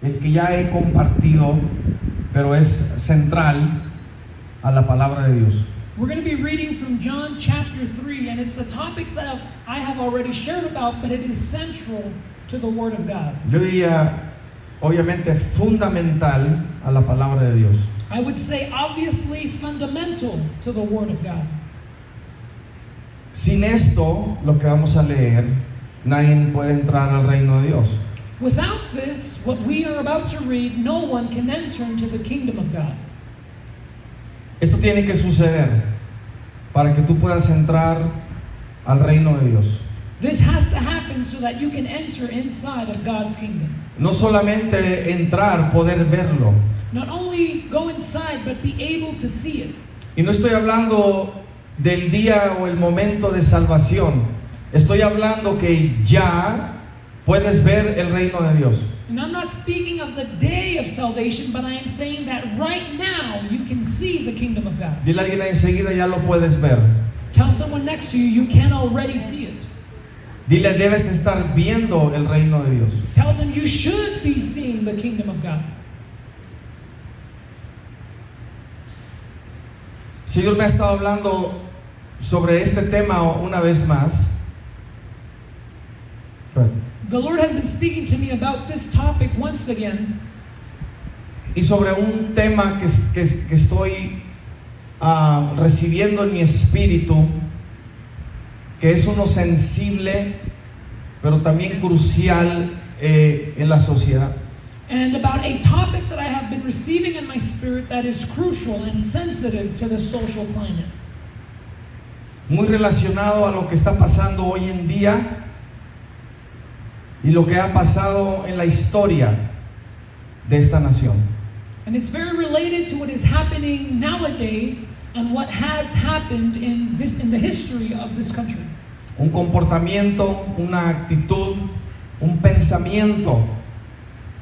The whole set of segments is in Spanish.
el que ya he compartido, pero es central a la palabra de Dios. We're going to be reading from John chapter 3, and it's a topic that I have already shared about, but it is central to the Word of God. Yo diría, obviamente, fundamental a la palabra de Dios. I would say obviously fundamental to the Word of God. Sin esto, lo que vamos a leer, nadie puede entrar al reino de Dios. Without this, what we are about to read, no one can enter into the kingdom of God. Esto tiene que suceder para que tú puedas entrar al reino de Dios. This has to happen so that you can enter inside of God's kingdom. No solamente entrar, poder verlo. Not only go inside, but be able to see it. Y no estoy hablando del día o el momento de salvación. Estoy hablando que ya puedes ver el reino de Dios. And I'm not speaking of the day of salvation, but I am saying that right now you can see the kingdom of God. Dile a alguien enseguida, ya lo puedes ver. Tell someone next to you, you can already see it. Dile, debes estar viendo el reino de Dios. Tell them you should be seeing the kingdom of God. Si Dios me ha estado hablando sobre este tema una vez más. The Lord has been speaking to me about this topic once again. Y sobre un tema que estoy recibiendo en mi espíritu, que es uno sensible, pero también crucial en la sociedad. And about a topic that I have been receiving in my spirit that is crucial and sensitive to the social climate. Muy relacionado a lo que está pasando hoy en día y lo que ha pasado en la historia de esta nación. And it's very related to what is happening nowadays and what has happened in the history of this country. Un comportamiento, una actitud, un pensamiento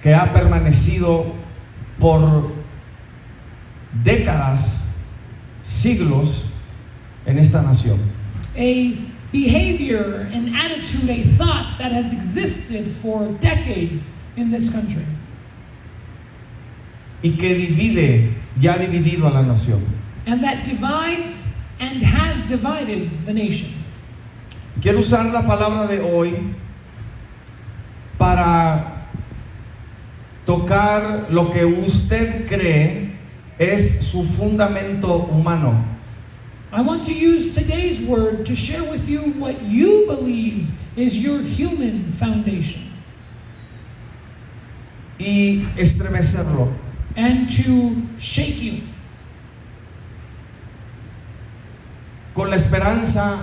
que ha permanecido por décadas, siglos en esta nación. A behavior, an attitude, a thought that has existed for decades in this country. Y que divide, ya ha dividido a la nación. And that divides and has divided the nation. Quiero usar la palabra de hoy para tocar lo que usted cree es su fundamento humano. I want to use today's word to share with you what you believe is your human foundation. Y estremecerlo. And to shake you. Con la esperanza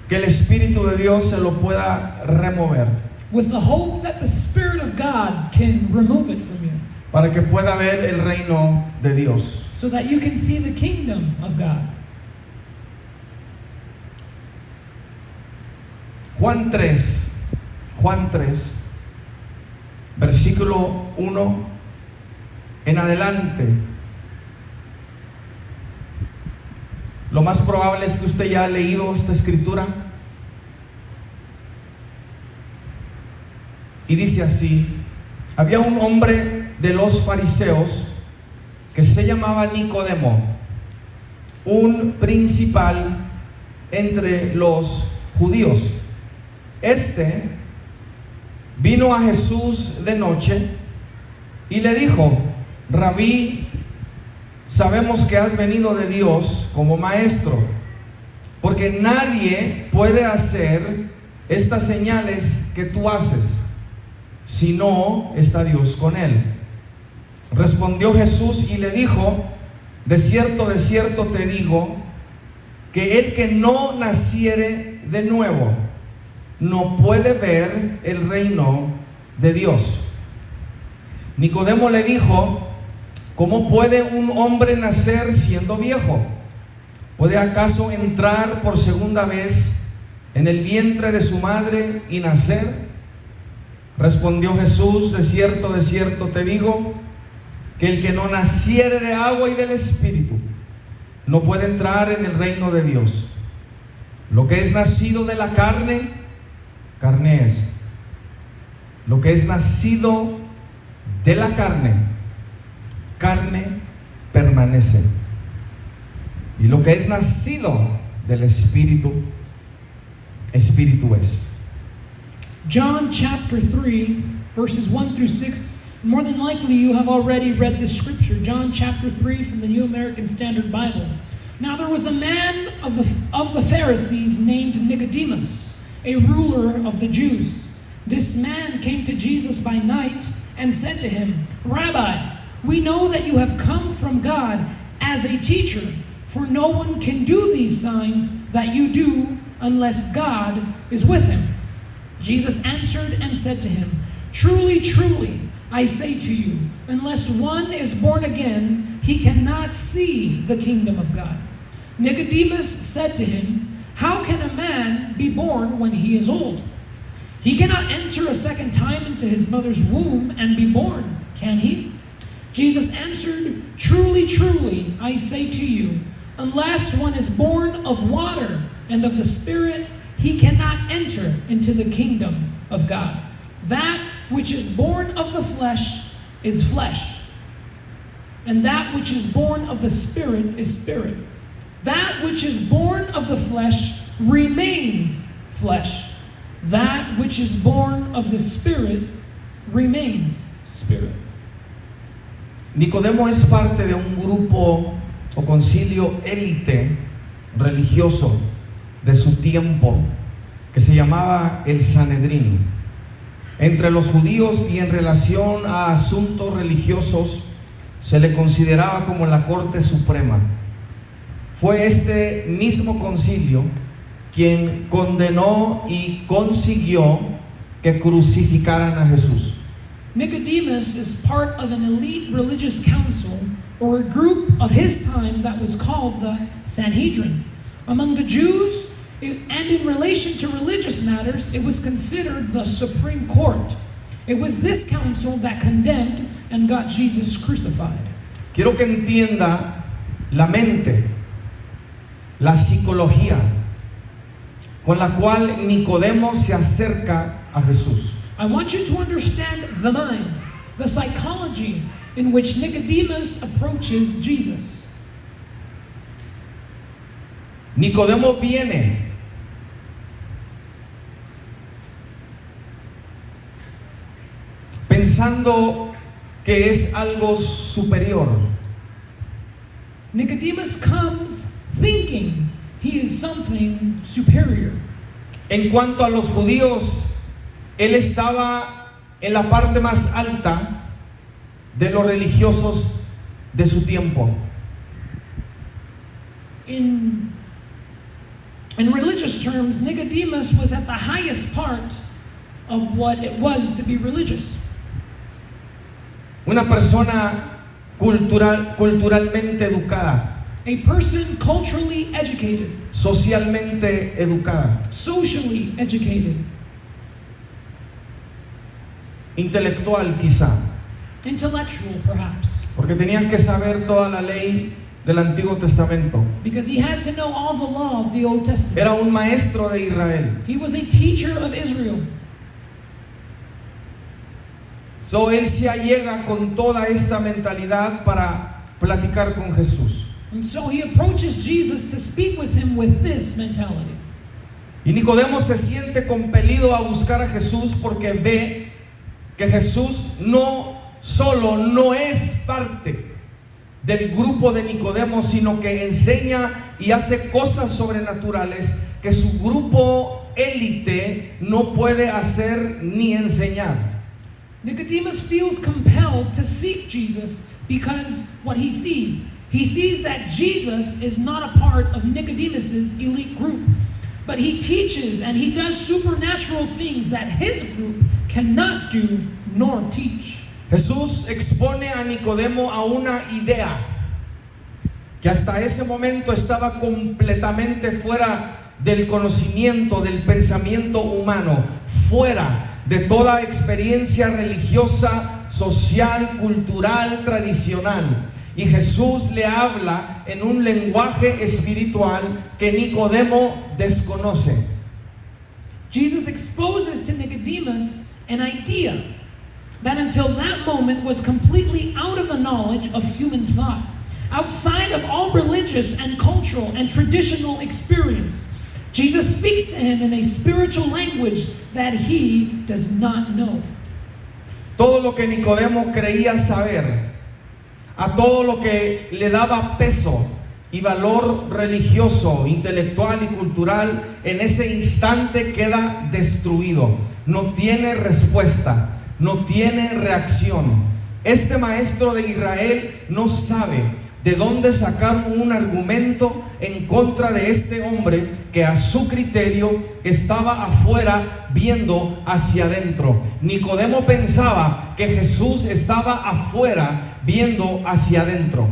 que el Espíritu de Dios se lo pueda remover. With the hope that the Spirit of God can remove it from you. Para que pueda ver el reino de Dios. So that you can see the kingdom of God. Juan 3, versículo 1 en adelante. Lo más probable es que usted ya ha leído esta escritura. Y dice así: había un hombre de los fariseos que se llamaba Nicodemo, un principal entre los judíos. Este vino a Jesús de noche y le dijo: Rabí, sabemos que has venido de Dios como maestro, porque nadie puede hacer estas señales que tú haces si no está Dios con él. Respondió Jesús y le dijo: de cierto te digo, que el que no naciere de nuevo no puede ver el reino de Dios. Nicodemo le dijo: ¿cómo puede un hombre nacer siendo viejo? ¿Puede acaso entrar por segunda vez en el vientre de su madre y nacer? Respondió Jesús: de cierto te digo, que el que no naciere de agua y del Espíritu no puede entrar en el reino de Dios. Lo que es nacido de la carne, carne es, Lo que es nacido de la carne, carne permanece. Y lo que es nacido del Espíritu, Espíritu es. John chapter 3, verses 1 through 6. More than likely you have already read this scripture. John chapter 3 from the New American Standard Bible. Now there was a man of the Pharisees named Nicodemus, a ruler of the Jews. This man came to Jesus by night and said to him, Rabbi, we know that you have come from God as a teacher, for no one can do these signs that you do unless God is with him. Jesus answered and said to him, Truly, truly, I say to you, unless one is born again, he cannot see the kingdom of God. Nicodemus said to him, How can a man be born when he is old? He cannot enter a second time into his mother's womb and be born, can he? Jesus answered, Truly, truly, I say to you, unless one is born of water and of the Spirit, he cannot enter into the kingdom of God. That which is born of the flesh is flesh, and that which is born of the Spirit is spirit. That which is born of the flesh remains flesh. That which is born of the Spirit remains spirit. Nicodemo es parte de un grupo o concilio élite religioso de su tiempo que se llamaba el Sanedrín. Entre los judíos y en relación a asuntos religiosos se le consideraba como la Corte Suprema. Fue este mismo concilio quien condenó y consiguió que crucificaran a Jesús. Nicodemus is part of an elite religious council or a group of his time that was called the Sanhedrin. Among the Jews, and in relation to religious matters, it was considered the Supreme Court. It was this council that condemned and got Jesus crucified. Quiero que entienda la mente, la psicología con la cual Nicodemo se acerca a Jesús. I want you to understand the mind, the psychology in which Nicodemus approaches Jesus. Nicodemo viene pensando que es algo superior. Nicodemus comes thinking he is something superior. En cuanto a los judíos, él estaba en la parte más alta de los religiosos de su tiempo. In religious terms, Nicodemus was at the highest part of what it was to be religious. Una persona culturalmente educada, A person culturally educated, socialmente educada, socially educated, intelectual quizá, intellectual perhaps, porque tenían que saber toda la ley del Antiguo Testamento. because he had to know all the law of the Old Testament. Era un maestro de Israel. He was a teacher of Israel. So él se allega con toda esta mentalidad para platicar con Jesús. And so he approaches Jesus to speak with him with this mentality. Y Nicodemo se siente compelido a buscar a Jesús porque ve que Jesús no solo no es parte del grupo de Nicodemo, sino que enseña y hace cosas sobrenaturales que su grupo élite no puede hacer ni enseñar. Nicodemus feels compelled to seek Jesus because what he sees that Jesus is not a part of Nicodemus's elite group, but he teaches and he does supernatural things that his group cannot do nor teach. Jesús expone a Nicodemo a una idea que hasta ese momento estaba completamente fuera del conocimiento, del pensamiento humano, fuera de toda experiencia religiosa, social, cultural, tradicional. Y Jesús le habla en un lenguaje espiritual que Nicodemo desconoce. Jesus exposes to Nicodemus an idea that until that moment was completely out of the knowledge of human thought, outside of all religious and cultural and traditional experience. Jesus speaks to him in a spiritual language that he does not know. Todo lo que Nicodemo creía saber, a todo lo que le daba peso y valor religioso, intelectual y cultural, en ese instante queda destruido. No tiene respuesta, no tiene reacción. Este maestro de Israel no sabe de dónde sacar un argumento en contra de este hombre que a su criterio estaba afuera viendo hacia adentro. Nicodemo pensaba que Jesús estaba afuera viendo hacia adentro.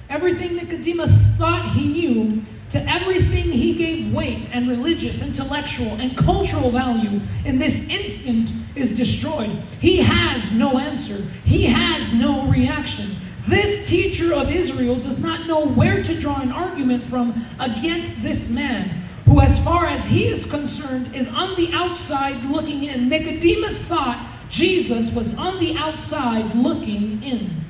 Everything Nicodemus thought he knew, to everything he gave weight and religious, intellectual, and cultural value in this instant is destroyed. He has no answer. He has no reaction. This teacher of Israel does not know where to draw an argument from against this man, who, as far as he is concerned, is on the outside looking in. Nicodemus thought Jesus was on the outside looking in.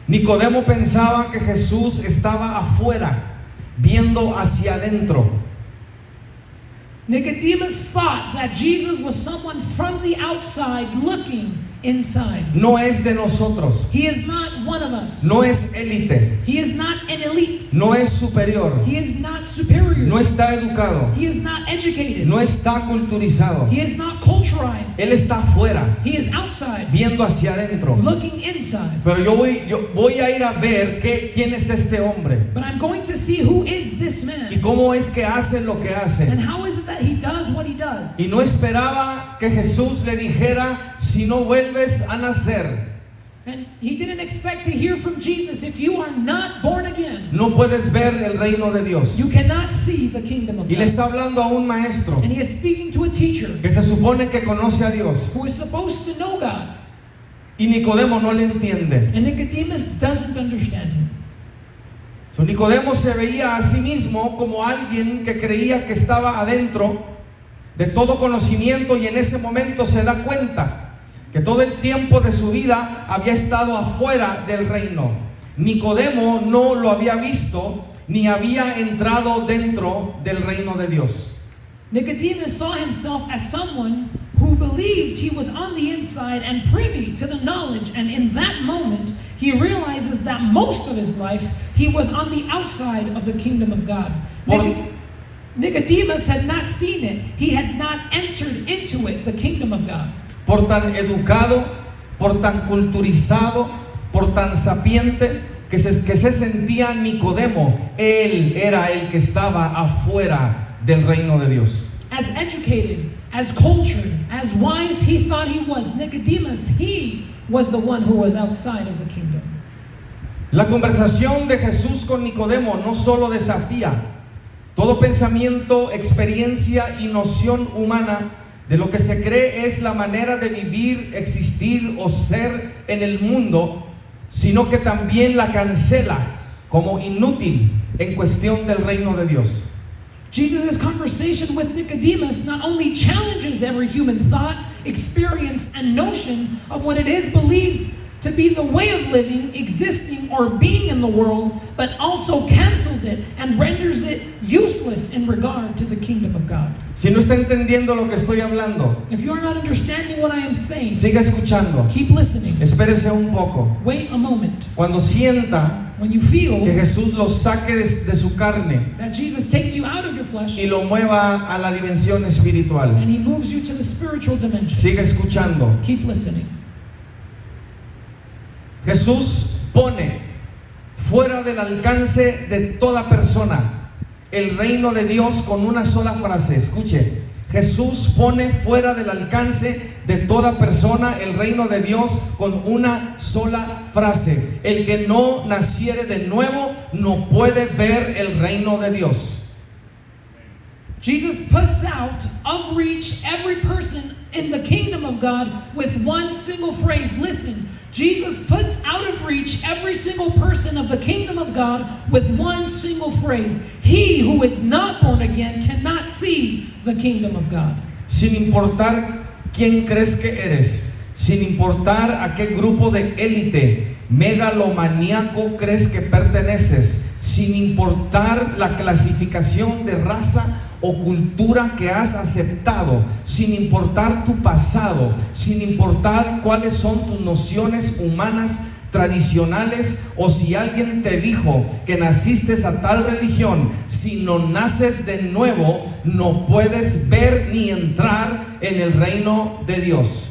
Nicodemo pensaba que Jesús estaba afuera, viendo hacia adentro. Nicodemus thought that Jesus was someone from the outside looking inside. No es de nosotros. He is not one of us. No es élite. He is not an elite. No es superior. He is not superior. No está educado. He is not educated. No está culturizado. He is not culturized. Él está afuera, He is outside, viendo hacia adentro. looking inside. Pero yo voy a ir a ver quién es este hombre But I'm going to see who is this y man cómo es que hace lo que hace. and how is it that he does what he does. Y no esperaba que Jesús le dijera, si no vuelves a nacer, And he didn't expect to hear from Jesus, if you are not born again, no puedes ver el reino de Dios. you cannot see the kingdom of Y le God. está hablando a un maestro And he is speaking to a teacher que se supone que conoce a Dios. who is supposed to know God. Y Nicodemo no le entiende. And Nicodemus doesn't understand him. So, Nicodemo se veía a sí mismo como alguien que creía que estaba adentro de todo conocimiento, y en ese momento se da cuenta que todo el tiempo de su vida había estado afuera del reino. Nicodemo no lo había visto ni había entrado dentro del reino de Dios. Nicodemus saw himself as someone who believed he was on the inside and privy to the knowledge, and in that moment he realizes that most of his life he was on the outside of the kingdom of God. Nicodemus had not seen it. He had not entered into it, the kingdom of God. Por tan educado, por tan culturizado, por tan sapiente que se sentía Nicodemo, él era el que estaba afuera del reino de Dios. As educated, as cultured, as wise he thought he was, Nicodemus, he was the one who was outside of the kingdom. La conversación de Jesús con Nicodemo no solo desafía todo pensamiento, experiencia y noción humana de lo que se cree es la manera de vivir, existir o ser en el mundo, sino que también la cancela como inútil en cuestión del reino de Dios. Jesus' conversation with Nicodemus not only challenges every human thought, experience, and notion of what it is believed to be the way of living, existing, or being in the world, but also cancels it and renders it useless in regard to the kingdom of God. Si no está entendiendo lo que estoy hablando, If you are not understanding what I am saying, siga escuchando. keep listening. Espérese un poco. Wait a moment. Cuando sienta When you feel que Jesús lo saque de su carne that Jesus takes you out of your flesh y lo mueva a la dimensión espiritual, and he moves you to the spiritual dimension, siga escuchando. keep listening. Jesús pone fuera del alcance de toda persona el reino de Dios con una sola frase. Escuche, Jesús pone fuera del alcance de toda persona el reino de Dios con una sola frase: el que no naciere de nuevo no puede ver el reino de Dios. Jesus puts out of reach every person in the kingdom of God with one single phrase. Listen, Jesus puts out of reach every single person of the kingdom of God with one single phrase. He who is not born again cannot see the kingdom of God. Sin importar quién crees que eres, sin importar a qué grupo de élite megalomaníaco crees que perteneces, sin importar la clasificación de raza o cultura que has aceptado, sin importar tu pasado, sin importar cuáles son tus nociones humanas tradicionales, o si alguien te dijo que naciste a tal religión, si no naces de nuevo, no puedes ver ni entrar en el reino de Dios.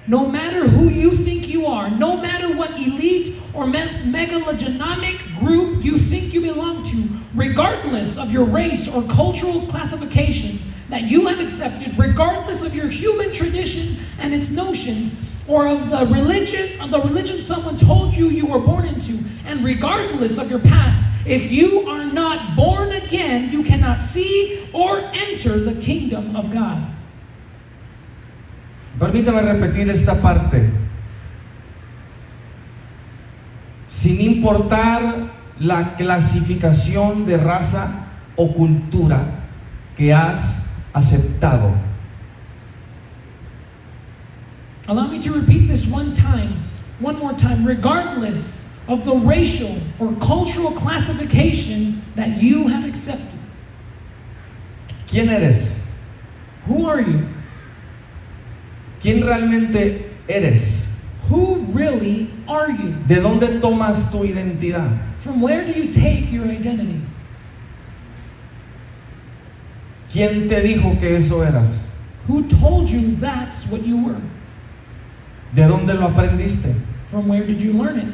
No matter who you think you are, no matter what elite or megalogenomic group you think you belong to, regardless of your race or cultural classification that you have accepted, regardless of your human tradition and its notions, or of the religion someone told you you were born into, and regardless of your past, if you are not born again, you cannot see or enter the kingdom of God. Permítame repetir esta parte. Sin importar la clasificación de raza o cultura que has aceptado. Allow me to repeat this one more time, regardless of the racial or cultural classification that you have accepted. ¿Quién eres? Who are you? ¿Quién realmente eres? Who really are you? ¿De dónde tomas tu identidad? From where do you take your identity? ¿Quién te dijo que eso eras? Who told you that's what you were? ¿De dónde lo aprendiste? From where did you learn it?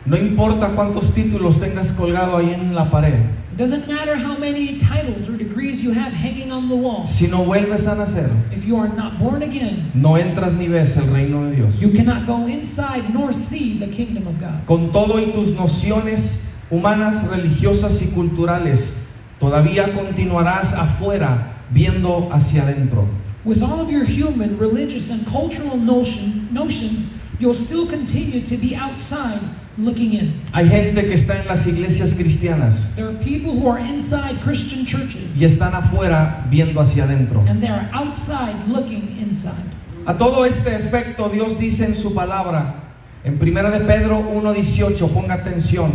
No importa cuántos títulos tengas colgado ahí en la pared. It doesn't matter how many titles or degrees you have hanging on the wall. Si no vuelves a nacer, If you are not born again, no entras ni ves el reino de Dios. you cannot go inside nor see the kingdom of God. Con todo y tus nociones humanas, religiosas y culturales, todavía continuarás afuera viendo hacia adentro. With all of your human, religious, and cultural notions, you'll still continue to be outside looking in. Hay gente que está en las iglesias cristianas There are people who are inside Christian churches, y están afuera viendo hacia adentro. and they are outside looking inside. A todo este efecto, Dios dice en su palabra, en 1 de Pedro 1:18, ponga atención: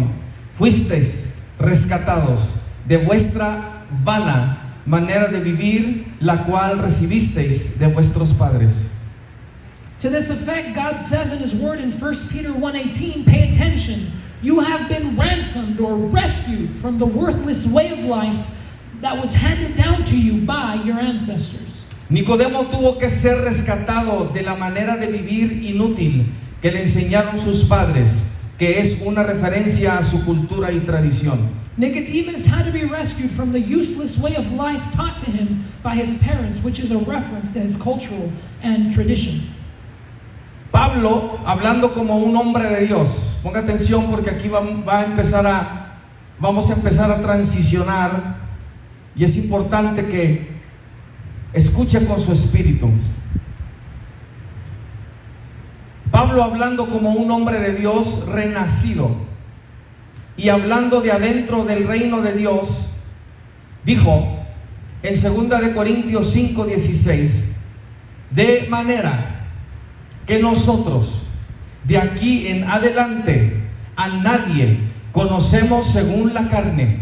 fuisteis rescatados de vuestra vana manera de vivir, la cual recibisteis de vuestros padres. To this effect, God says in His Word in 1 Peter 1:18, pay attention. You have been ransomed or rescued from the worthless way of life that was handed down to you by your ancestors. Nicodemo tuvo que ser rescatado de la manera de vivir inútil que le enseñaron sus padres, que es una referencia a su cultura y tradición. Nicodemus had to be rescued from the useless way of life taught to him by his parents, which is a reference to his cultural and tradition. Pablo, hablando como un hombre de Dios, ponga atención porque aquí vamos a empezar a transicionar, y es importante que escuche con su espíritu. Pablo, hablando como un hombre de Dios renacido y hablando de adentro del reino de Dios, dijo en 2 de Corintios 5:16, de manera que nosotros de aquí en adelante a nadie conocemos según la carne,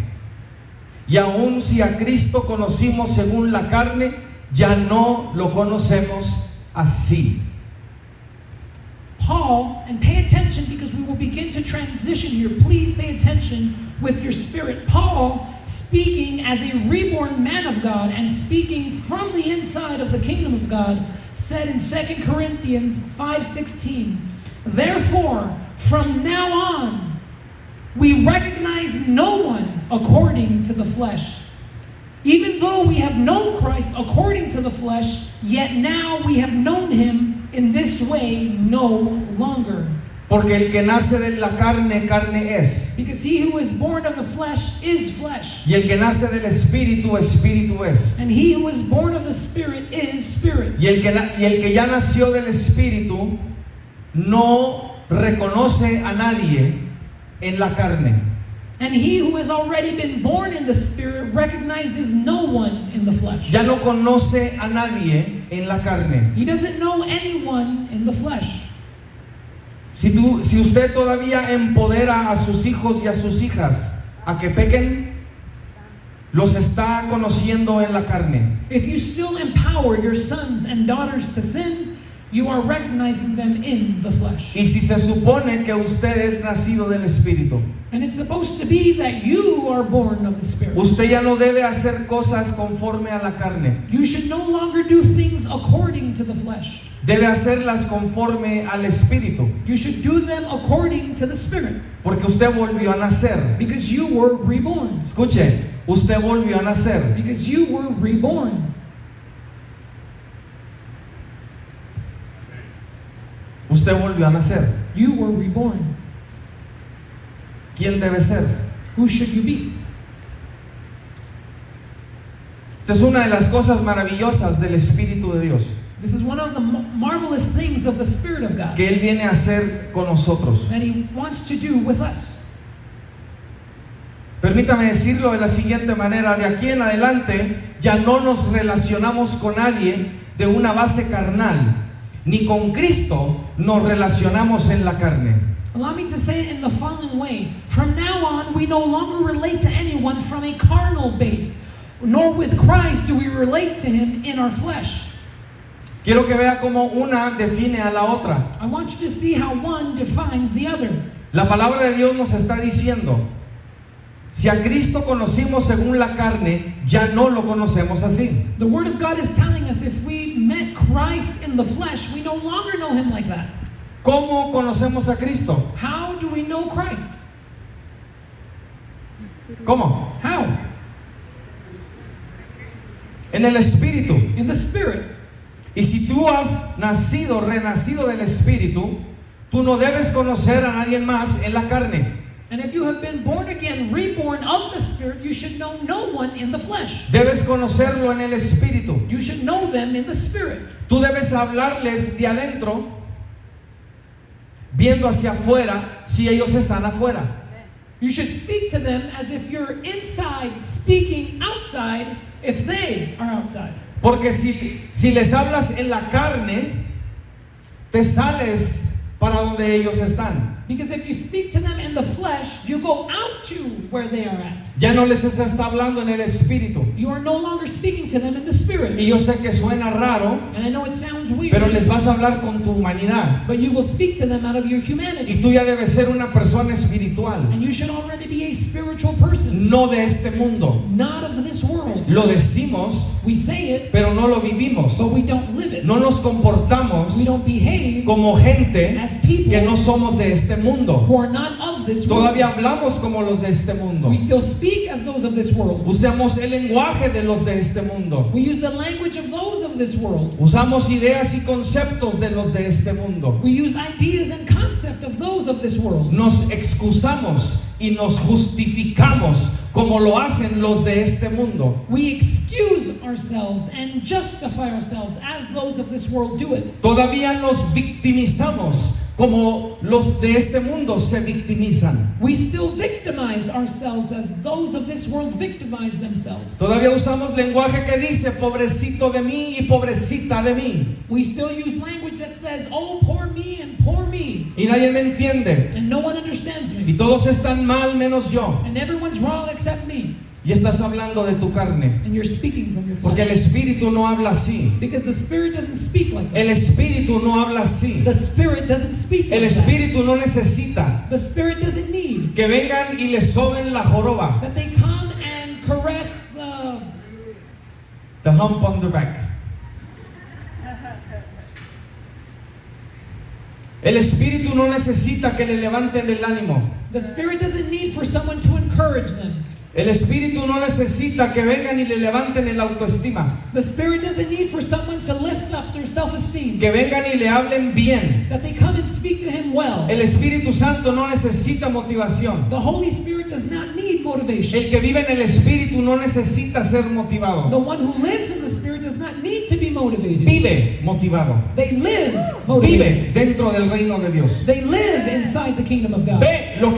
y aun si a Cristo conocimos según la carne, ya no lo conocemos así. Paul, and pay attention because we will begin to transition here. Please pay attention with your spirit. Paul, speaking as a reborn man of God and speaking from the inside of the kingdom of God, said in 2 Corinthians 5:16, therefore, from now on, we recognize no one according to the flesh. Even though we have known Christ according to the flesh, yet now we have known him in this way no longer. Porque el que nace de la carne, carne es. Because he who is born of the flesh is flesh. Y el que nace del espíritu, espíritu es. And he who is born of the spirit is spirit. Y el que ya nació del espíritu no reconoce a nadie en la carne. And he who has already been born in the Spirit recognizes no one in the flesh. Ya no conoce a nadie en la carne. He doesn't know anyone in the flesh. Si usted todavía empodera a sus hijos y a sus hijas a que pequen, los está conociendo en la carne. If you still empower your sons and daughters to sin, you are recognizing them in the flesh. Y si se supone que usted es nacido del Espíritu, And it's supposed to be that you are born of the Spirit. usted ya no debe hacer cosas conforme a la carne. You should no longer do things according to the flesh. Debe hacerlas conforme al Espíritu, You should do them according to the Spirit, porque usted volvió a nacer. because you were reborn. Escuche, usted volvió a nacer. Because you were reborn. Usted volvió a nacer. You were reborn. ¿Quién debe ser? Who should you be? Esta es una de las cosas maravillosas del Espíritu de Dios, This is one of the marvelous things of the Spirit of God que Él viene a hacer con nosotros. that He wants to do with us. Permítame decirlo de la siguiente manera: de aquí en adelante ya no nos relacionamos con nadie de una base carnal, ni con Cristo nos relacionamos en la carne. Allow me to say it in the following way. From now on, we no longer relate to anyone from a carnal base, nor with Christ do we relate to Him in our flesh. Quiero que vea cómo una define a la otra. I want you to see how one defines the other. La palabra de Dios nos está diciendo: si a Cristo conocimos según la carne, ya no lo conocemos así. The Word of God is telling us if we met Christ in the flesh, we no longer know Him like that. ¿Cómo conocemos a Cristo? How do we know Christ? ¿Cómo? How? En el Espíritu. In the Spirit. Y si tú has nacido, renacido del Espíritu, tú no debes conocer a nadie más en la carne. And if you have been born again, reborn of the Spirit, you should know no one in the flesh. Debes conocerlo en el Espíritu. You should know them in the Spirit. Tú debes hablarles de adentro, viendo hacia afuera, si ellos están afuera. You should speak to them as if you're inside, speaking outside, if they are outside. Porque si les hablas en la carne, te sales para donde ellos están. Because if you speak to them in the flesh, you go out to where they are at. Ya no les está hablando en el Espíritu. You are no longer speaking to them in the Spirit. Y yo sé que suena raro, And I know it sounds weird, pero les vas a hablar con tu humanidad. but you will speak to them out of your Y humanity. tú ya debes ser una persona espiritual, And you should already be a spiritual person, no de este mundo. not of this world. Lo decimos, We say it, pero no lo vivimos. but we don't live it. No nos comportamos We don't behave como gente as people que no somos de este mundo. who are not of this world. Todavía hablamos como los de este mundo. We still speak as those of this world. Usamos el lenguaje de los de este mundo. We use the language of those of this world. Usamos ideas y conceptos de los de este mundo. We use ideas and concept of those of this world. Nos excusamos y nos justificamos como lo hacen los de este mundo. We excuse ourselves and justify ourselves as those of this world do it. Todavía nos victimizamos como los de este mundo se victimizan. We still victimize ourselves as those of this world victimize themselves. Todavía usamos lenguaje que dice pobrecito de mí y pobrecita de mí. We still use language that says, oh, poor me and poor me. Y nadie me entiende. And no one understands Y me. todos están mal menos yo. And everyone's wrong except me. Y estás hablando de tu carne. And you're speaking from your Porque el flesh. Espíritu no habla así. Because the Spirit doesn't speak like that. El Espíritu no habla así. The Spirit doesn't speak El like that. Espíritu no necesita The Spirit doesn't need que vengan y le soben la joroba. that they come and caress The hump on the back. El Espíritu no necesita que le levanten el ánimo. the Spirit doesn't need for someone to encourage them. El Espíritu no necesita que vengan y le levanten el autoestima. The Spirit doesn't need for someone to lift up their self-esteem. Que vengan y le hablen bien. That they come and speak to Him well. El Espíritu Santo no necesita motivación. The Holy Spirit does not need motivation. El que vive en el Espíritu no necesita ser motivado. The one who lives in the Spirit does not need to be motivated. Vive motivado. They live motivated. Vive dentro del reino de Dios. They live inside the kingdom of God. Ve lo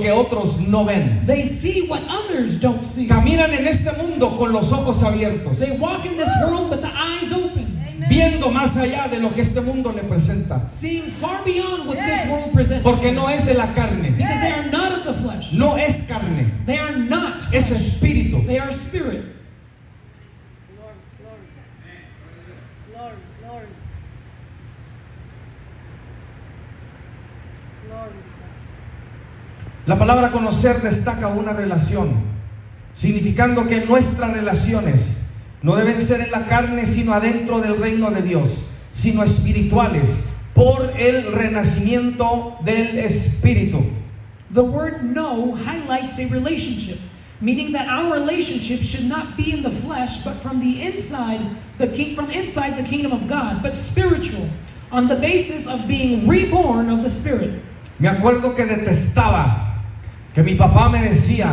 que otros no ven. They see what others don't see. Caminan en este mundo con los ojos abiertos, They walk in this world with the eyes open, viendo más allá de lo que este mundo le presenta. seeing far beyond what this world presents. Porque no es de la carne, Because they are not of the flesh. no es carne, They are not es flesh. espíritu. They are spirit. Glory, glory, glory, glory. La palabra conocer destaca una relación, significando que nuestras relaciones no deben ser en la carne, sino adentro del reino de Dios, sino espirituales, por el renacimiento del Espíritu. The word know highlights a relationship, meaning that our relationship should not be in the flesh, but from inside the kingdom of God, but spiritual, on the basis of being reborn of the Spirit. Me acuerdo que detestaba que mi papá me decía,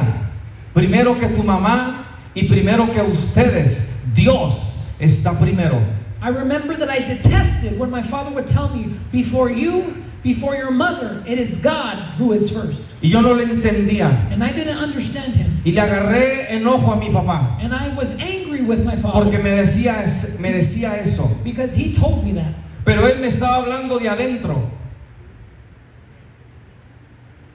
primero que tu mamá y primero que ustedes, Dios está primero. I remember that I detested when my father would tell me, before you, before your mother, it is God who is first. Y yo no le entendía. And I didn't understand him. Y le agarré enojo a mi papá, And I was angry with my father porque me decía eso. because he told me that. Pero él me estaba hablando de adentro.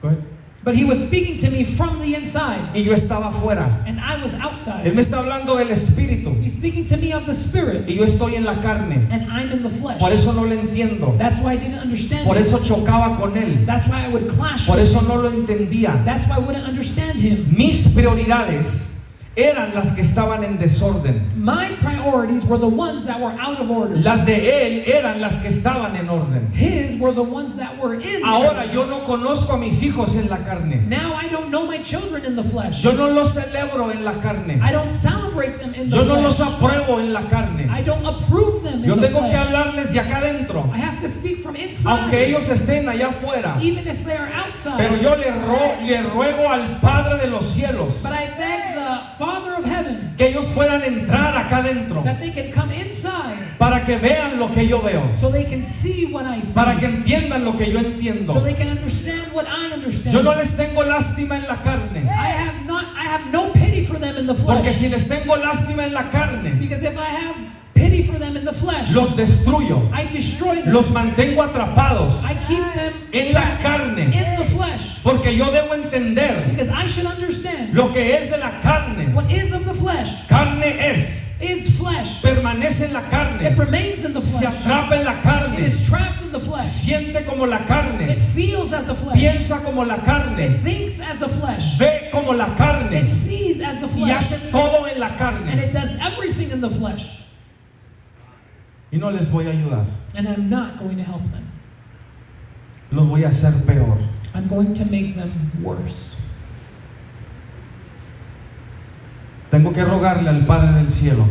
Go ahead. But he was speaking to me from the inside, Y yo estaba afuera. and I was Él outside. me está hablando del Espíritu. He's speaking to me of the Spirit, Y yo estoy en la carne. and I'm in the flesh. Por eso no lo entiendo. That's why I didn't understand Por him. eso chocaba con él. That's why I would clash Por with eso him. no lo entendía. That's why I wouldn't understand him. Mis prioridades eran las que estaban en desorden. My priorities were the ones that were out of order. Las de él eran las que estaban en orden. His were the ones that were in Ahora order. yo no conozco a mis hijos en la carne. Now I don't know my children in the flesh. Yo no los celebro en la carne. I don't celebrate them in the Yo no los flesh. apruebo en la carne. I don't approve them Yo in the tengo que flesh. hablarles de acá adentro, I have to speak from inside, aunque ellos estén allá afuera. even if they are outside. Pero yo le ruego al Padre de los cielos But I beg the Father of heaven que ellos puedan entrar acá adentro that they can come inside para que vean lo que yo veo, so they can see what I see, para que entiendan lo que yo entiendo. so they can understand what I understand. Yo no les tengo lástima en la carne, I have no pity for them in the porque flesh, si les tengo lástima en la carne, because if I have pity for them in the flesh, los destruyo, I destroy them. los mantengo atrapados I keep them en la trapped carne, in the flesh, porque yo debo entender because I should understand lo que es de la carne. what is of the flesh Carne is, flesh. permanece en la It carne, remains in the se flesh. atrapa en la It carne, is trapped in the flesh. siente como la It carne, feels as the flesh. piensa como la It carne, thinks as the flesh. ve como la carne It sees as the y flesh. hace todo en la And carne. it does everything in the flesh. Y no les voy a ayudar, And I'm not going to help them. los voy a hacer peor. I'm going to make them worse. Tengo que rogarle al Padre del cielo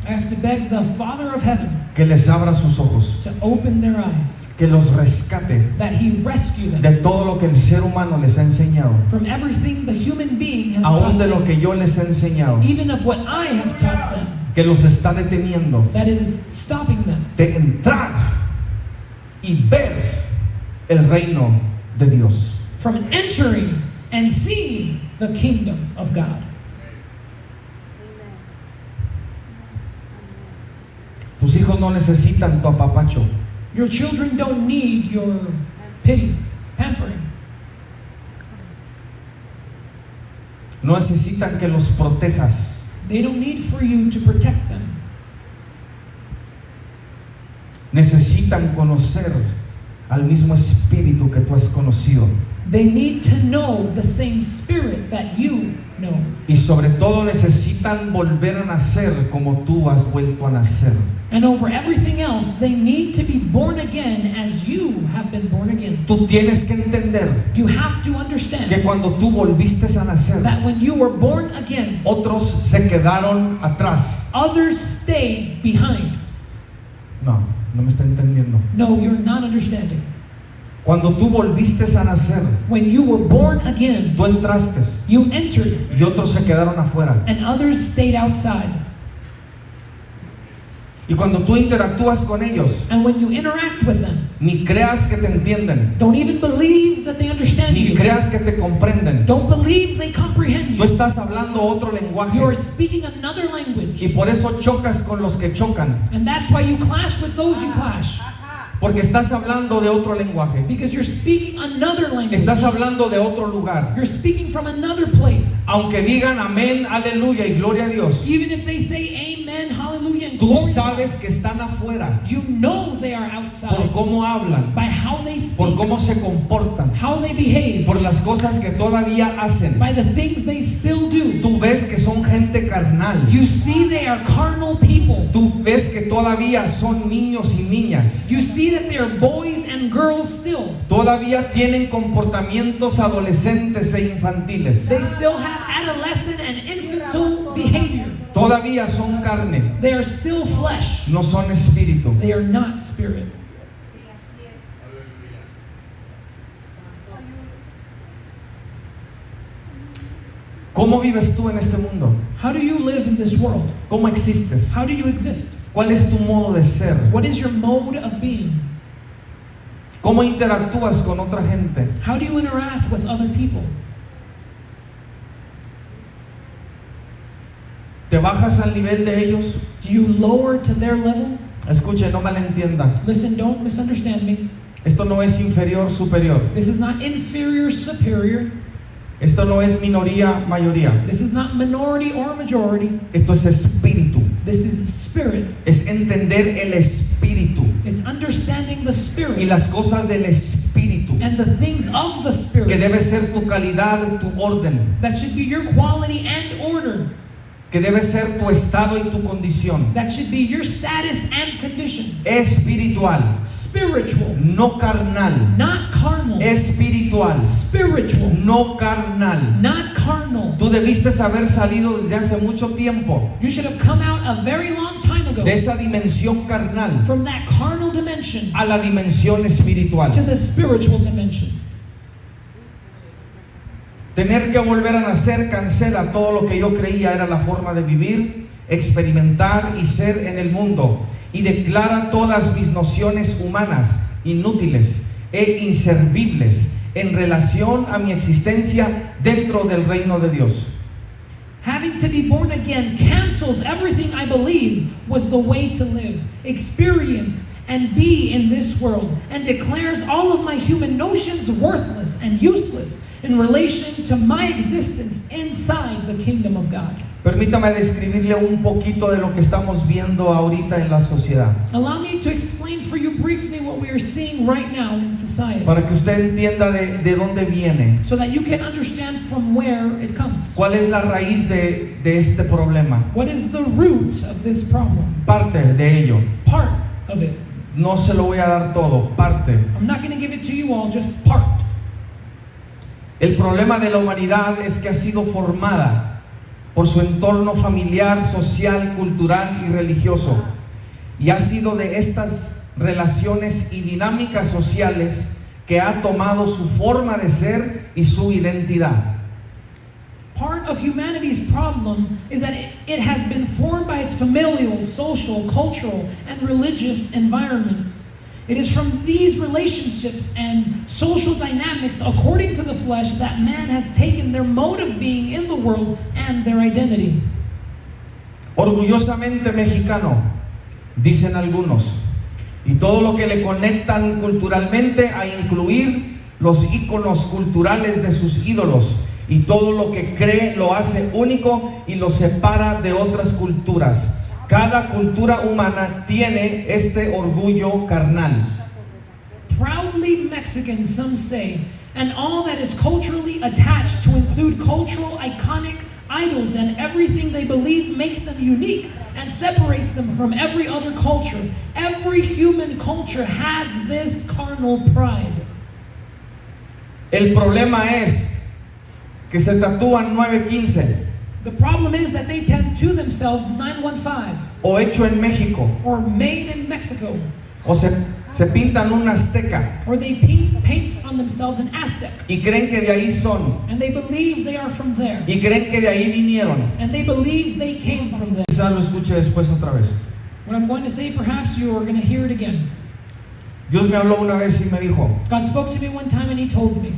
I have to beg the Father of heaven que les abra sus ojos, to open their eyes, que los rescate that He rescue them de todo lo que el ser humano les ha enseñado, from everything the human being has aún taught de them, lo que yo les he enseñado, even of what I have taught them, que los está deteniendo that is stopping them de entrar y ver el reino de Dios. from entering and seeing the kingdom of God. Tus hijos no necesitan tu apapacho, Your children don't need your pity, pampering. no necesitan que los protejas, They don't need for you to protect them. necesitan conocer al mismo espíritu que tú has conocido. They need to know the same spirit that you know. Y sobre todo necesitan volver a nacer como tú has vuelto a nacer. And over everything else, they need to be born again as you have been born again. Tú tienes que entender You have to que understand cuando tú volviste a nacer, that when you were born again, otros se quedaron atrás. others stayed behind. No me está entendiendo. No, you're not understanding. Cuando tú volviste a nacer, When you were born again, tú entraste you entered, y otros se quedaron afuera. and others stayed outside. Y cuando tú interactúas con ellos, And when you interact with them, ni creas que te entienden, don't even believe that they understand ni you. creas que te comprenden. Don't believe they comprehend Tú you. estás hablando otro lenguaje You're speaking another y language. por eso chocas con los que chocan, And that's why you clash with those you clash. porque estás hablando de otro lenguaje, Because you're speaking another language. estás hablando de otro lugar. You're speaking from another place. Aunque digan amén, aleluya y gloria a Dios, Even if they say amen, hallelujah, and tú glory, sabes que están afuera you know they are por outside cómo hablan, by how they por speak, cómo se comportan, how they behave, por las cosas que todavía hacen. by the things they still do. Tú ves que son gente carnal. You see they are carnal people. Tú ves que todavía son niños y niñas. You see that they are boys and girls still. Todavía tienen comportamientos adolescentes e infantiles. They still have adolescent and infantile behavior. Todavía son carne, They are still flesh. no son espíritu. They are not spirit. ¿Cómo vives tú en este mundo? How do you live in this world? ¿Cómo existes? How do you exist? ¿Cuál es tu modo de ser? What is your mode of being? ¿Cómo interactúas con otra gente? How do you interact with other people? ¿Te bajas al nivel de ellos? Do you lower to their level? Escuche, no malentienda. Listen, don't misunderstand me. Esto no es inferior, superior. This is not inferior, superior. Esto no es minoría, mayoría. This is not minority or majority. Esto es espíritu. This is spirit. Es entender el espíritu It's understanding the y spirit las cosas del espíritu, and the things of the que spirit. debe ser tu calidad, tu orden, That should be your quality and order. que debe ser tu estado y tu condición That should be your status and condition. espiritual, Spiritual, no carnal. not carnal. Espiritual, Spiritual, no carnal. not carnal. Tú debiste haber salido desde hace mucho tiempo You should have come out a very long time ago de esa dimensión carnal from that carnal dimension a la dimensión espiritual. to the spiritual dimension. Tener que volver a nacer cancela todo lo que yo creía era la forma de vivir, experimentar y ser en el mundo, y declara todas mis nociones humanas inútiles e inservibles en relación a mi existencia dentro del reino de Dios. Having to be born again cancels everything I believed was the way to live, experience, and be in this world, and declares all of my human notions worthless and useless in relation to my existence inside the kingdom of God. Permítame describirle un poquito de lo que estamos viendo ahorita en la sociedad, Allow me to explain for you briefly what we are seeing right now in society, para que usted entienda de dónde viene, so that you can understand from where it comes. cuál es la raíz de este problema, What is the root of this problem? parte de ello. Part of it. No se lo voy a dar todo, parte. I'm not going to give it to you all, just part. El problema de la humanidad es que ha sido formada por su entorno familiar, social, cultural y religioso, y ha sido de estas relaciones y dinámicas sociales que ha tomado su forma de ser y su identidad. Part of humanity's problem is that it has been formed by its familial, social, cultural, and religious environments. It is from these relationships and social dynamics, according to the flesh, that man has taken their mode of being in the world and their identity. Orgullosamente mexicano, dicen algunos, y todo lo que le conectan culturalmente a incluir los íconos culturales de sus ídolos, y todo lo que cree lo hace único y lo separa de otras culturas. Cada cultura humana tiene este orgullo carnal. Proudly Mexican, some say, and all that is culturally attached to include cultural, iconic idols and everything they believe makes them unique and separates them from every other culture. Every human culture has this carnal pride. El problema es que se tatúan 915 The problem is that they tattoo themselves 915 o hecho en México or made in Mexico o se pintan un azteca or they paint on themselves an Aztec, y creen que de ahí son and they believe they are from there, y creen que de ahí vinieron. and they believe they came from there. Quizás lo escuche después otra vez. What I'm going to say, perhaps you are going to hear it again. Dios me habló una vez y me dijo, God spoke to me one time and He told me,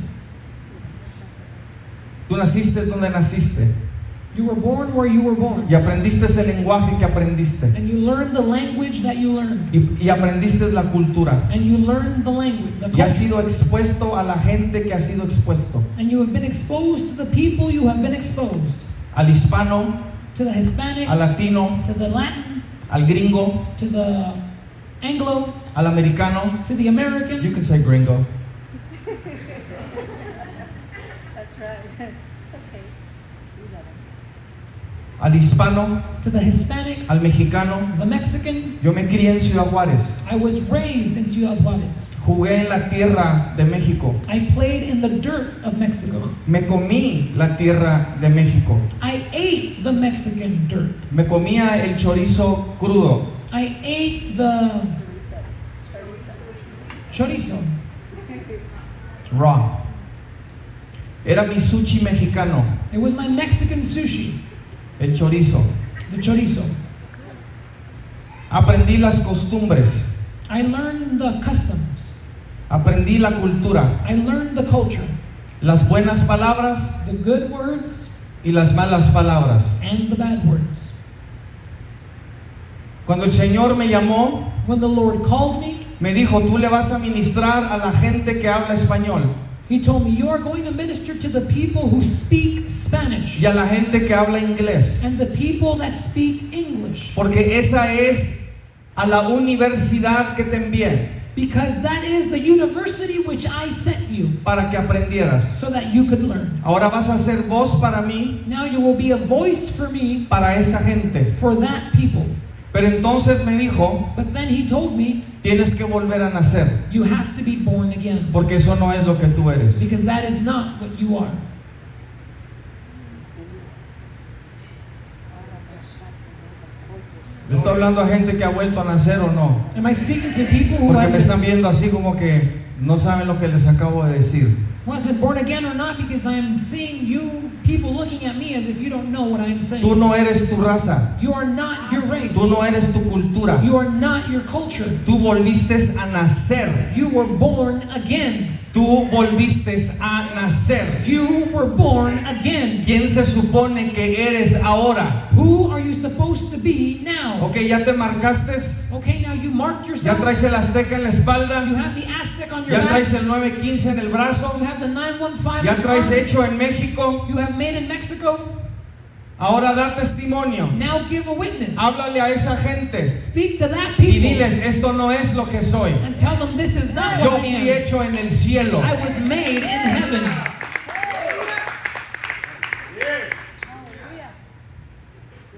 tú naciste donde naciste you were born where you were born, y aprendiste ese lenguaje que aprendiste and you learned the language that you learned, y aprendiste la cultura and you learned the language, the y has culture, sido expuesto a la gente que ha sido expuesto, and you have been exposed to the people you have been exposed, al hispano, to the Hispanic, al latino, to the Latin, al gringo, to the Anglo, al americano. to the You American, can say gringo. That's right. It's okay. We love him. Al hispano, to the Hispanic, al mexicano. the Mexican. Yo me crié en Ciudad Juárez. I was raised in Ciudad Juárez. Jugué en la tierra de México. I played in the dirt of Mexico. Me comí la tierra de México. I ate the Mexican dirt. Me comía el chorizo crudo. I ate the chorizo. Raw. Era mi sushi mexicano. It was my Mexican sushi, El chorizo. the chorizo. Aprendí las costumbres. I learned the customs. Aprendí la cultura. I learned the culture, Las buenas palabras the good words y las malas palabras. and the bad words. Cuando el Señor me llamó, When the Lord called me, me dijo, tú le vas a ministrar a la gente que habla español He told me, you are going to minister to the people who speak Spanish y a la gente que habla inglés. and the people that speak English, Porque esa es a la universidad que te envié because that is the university which I sent you para que aprendieras. so that you could learn. Ahora vas a ser voz para mí, Now you will be a voice for me, para esa gente. for that people. Pero entonces me dijo, But then He told me, tienes que volver a nacer, you have to be born again, porque eso no es lo que tú eres. because that is not what you are. ¿Le estoy hablando a gente que ha vuelto a nacer o no? Am I speaking to people who Porque me están hasn't, viendo así como que no saben lo que les acabo de decir. who hasn't born again or not? Because I'm seeing you people looking at me as if you don't know what I'm Tú saying. no eres tu raza, You are not your race. tú no eres tu cultura. You are not your culture. Tú volviste a nacer. You were born again. Tú volviste a nacer. You were born again. ¿Quién se supone que eres ahora? Who are you supposed to be now? Ok, ya te marcaste, Okay, now you marked ya yourself. traes el azteca en la espalda, You have the Aztec on your ya back. traes el 915 en el brazo, You have the 915 ya on your traes arm. hecho en México. You have made in Mexico. Ahora da testimonio. Now give a witness. Háblale a esa gente Speak to that y people diles, esto no es lo que soy. and tell them this is not Yo what I fui am. hecho en el cielo. I was made in heaven. Hallelujah.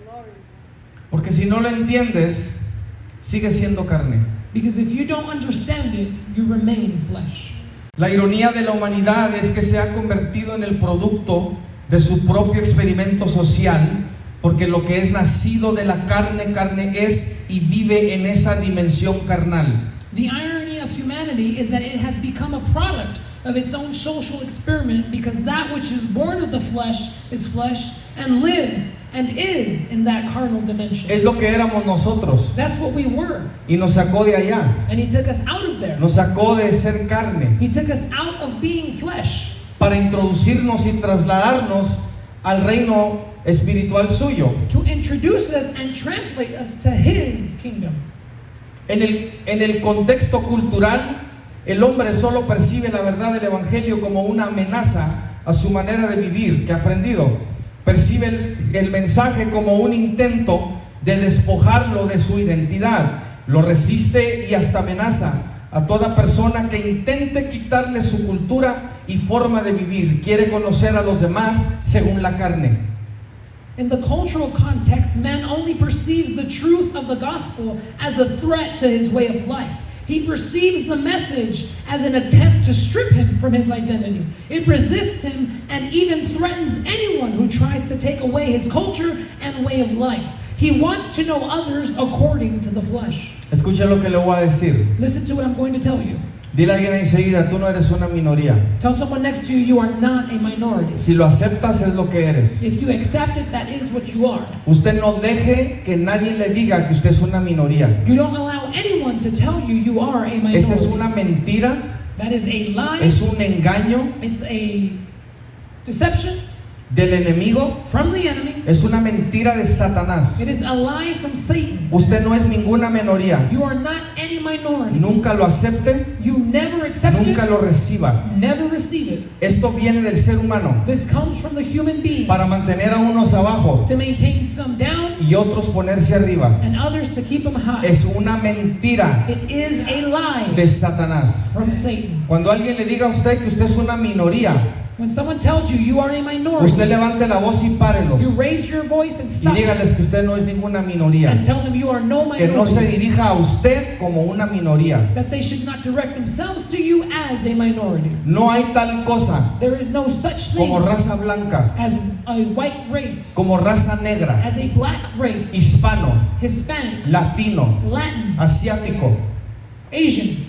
Glory. Porque si no lo entiendes, sigue siendo carne. Because if you don't understand it, you remain flesh. La ironía de la humanidad es que se ha convertido en el producto de su propio experimento social, porque lo que es nacido de la carne, carne es y vive en esa dimensión carnal. The irony of humanity is that it has become a product of its own social experiment, because that which is born of the flesh is flesh and lives and is in that carnal dimension. Es lo que éramos nosotros That's what we were. y nos sacó de allá, And He took us out of there. nos sacó de ser carne He took us out of being flesh para introducirnos y trasladarnos al reino espiritual suyo. to introduce us and translate us to His kingdom. En el contexto cultural, el hombre solo percibe la verdad del evangelio como una amenaza a su manera de vivir que ha aprendido. Percibe el mensaje como un intento de despojarlo de su identidad. Lo resiste y hasta amenaza a toda persona que intente quitarle su cultura y forma de vivir. Quiere conocer a los demás según la carne. In the cultural context, man only perceives the truth of the gospel as a threat to his way of life. He perceives the message as an attempt to strip him from his identity. It resists him and even threatens anyone who tries to take away his culture and way of life. He wants to know others according to the flesh. Escucha lo que le voy a decir. Listen to what I'm going to tell you. Dile a alguien enseguida, tú no eres una minoría. Tell someone next to you, you are not a minority. Si lo aceptas es lo que eres. If you accept it, that is what you are. Usted no deje que nadie le diga que usted es una minoría. You don't allow anyone to tell you you are a minority. Esa es una mentira, That is a lie. es un engaño It's a deception del enemigo, from the enemy. es una mentira de Satanás. It is a lie from Satan. Usted no es ninguna minoría. You are not any minority. Nunca lo acepte, You never accept nunca it, lo reciba. never receive it. Esto viene del ser humano This comes from the human being para mantener a unos abajo to maintain some down y otros ponerse arriba. and others to keep them high. Es una mentira It is a lie de Satanás. from Satan. Cuando alguien le diga a usted que usted es una minoría, When someone tells you you are a minority, usted levante la voz y párelos you raise your voice and y stop dígales que usted no es ninguna minoría, and tell them you are no que no se minority. dirija a usted como una minoría. That they should not direct themselves to you as a minority. No hay tal cosa There is no such thing como raza blanca, as a white race, como raza negra, as a black race, hispano, Hispanic, latino, Latin, asiático. Asian.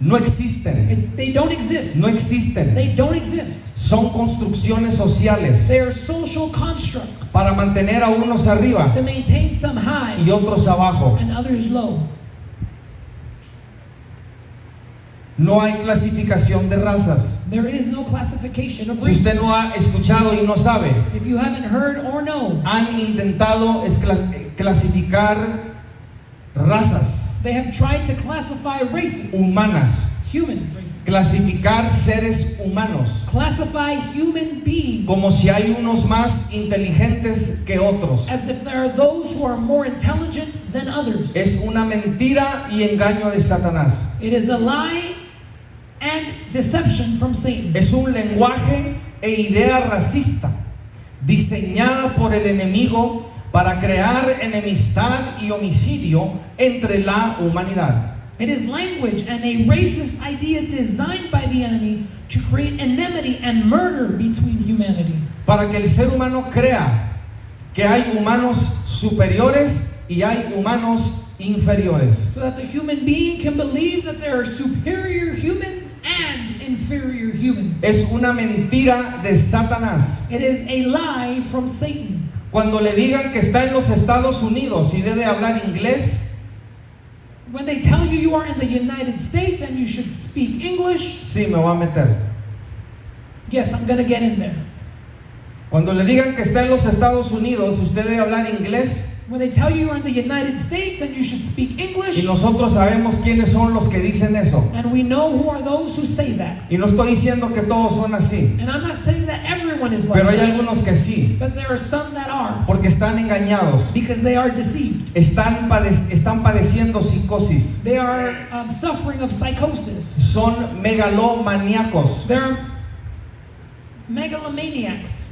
No existen, They don't exist. no existen. They don't exist. Son construcciones sociales They are social constructs para mantener a unos arriba to maintain some high y otros abajo. and others low. No hay clasificación de razas. There is no classification of Si races. usted no ha escuchado y no sabe, If you haven't heard or know, han intentado clasificar razas they have tried to classify races, humanas, human races, clasificar seres humanos, classify human beings como si hay unos más inteligentes que otros. as if there are those who are more intelligent than others. Es una mentira y engaño de Satanás. It is a lie and deception from Satan. Es un lenguaje e idea racista diseñada por el enemigo para crear enemistad y homicidio entre la humanidad. It is language and a racist idea designed by the enemy to create enmity and murder between humanity. Para que el ser humano crea que hay humanos superiores y hay humanos inferiores. So that the human being can believe that there are superior humans and inferior humans. Es una mentira de Satanás. It is a lie from Satan. Cuando le digan que está en los Estados Unidos y debe hablar inglés, When they tell you you are in the United States and you should speak English, sí, me voy a meter. yes, I'm going to get in there. Cuando le digan que está en los Estados Unidos y usted debe hablar inglés, When they tell you you're in the United States and you should speak y English, nosotros sabemos quiénes son los que dicen eso. and we know who are those who say that. Y no estoy diciendo que todos son así, And I'm not saying that everyone is like pero hay that, algunos que sí, but there are some that are, porque están engañados, because they are deceived. están padeciendo psicosis, They are suffering of psychosis. son megalomaníacos, They're megalomaniacs.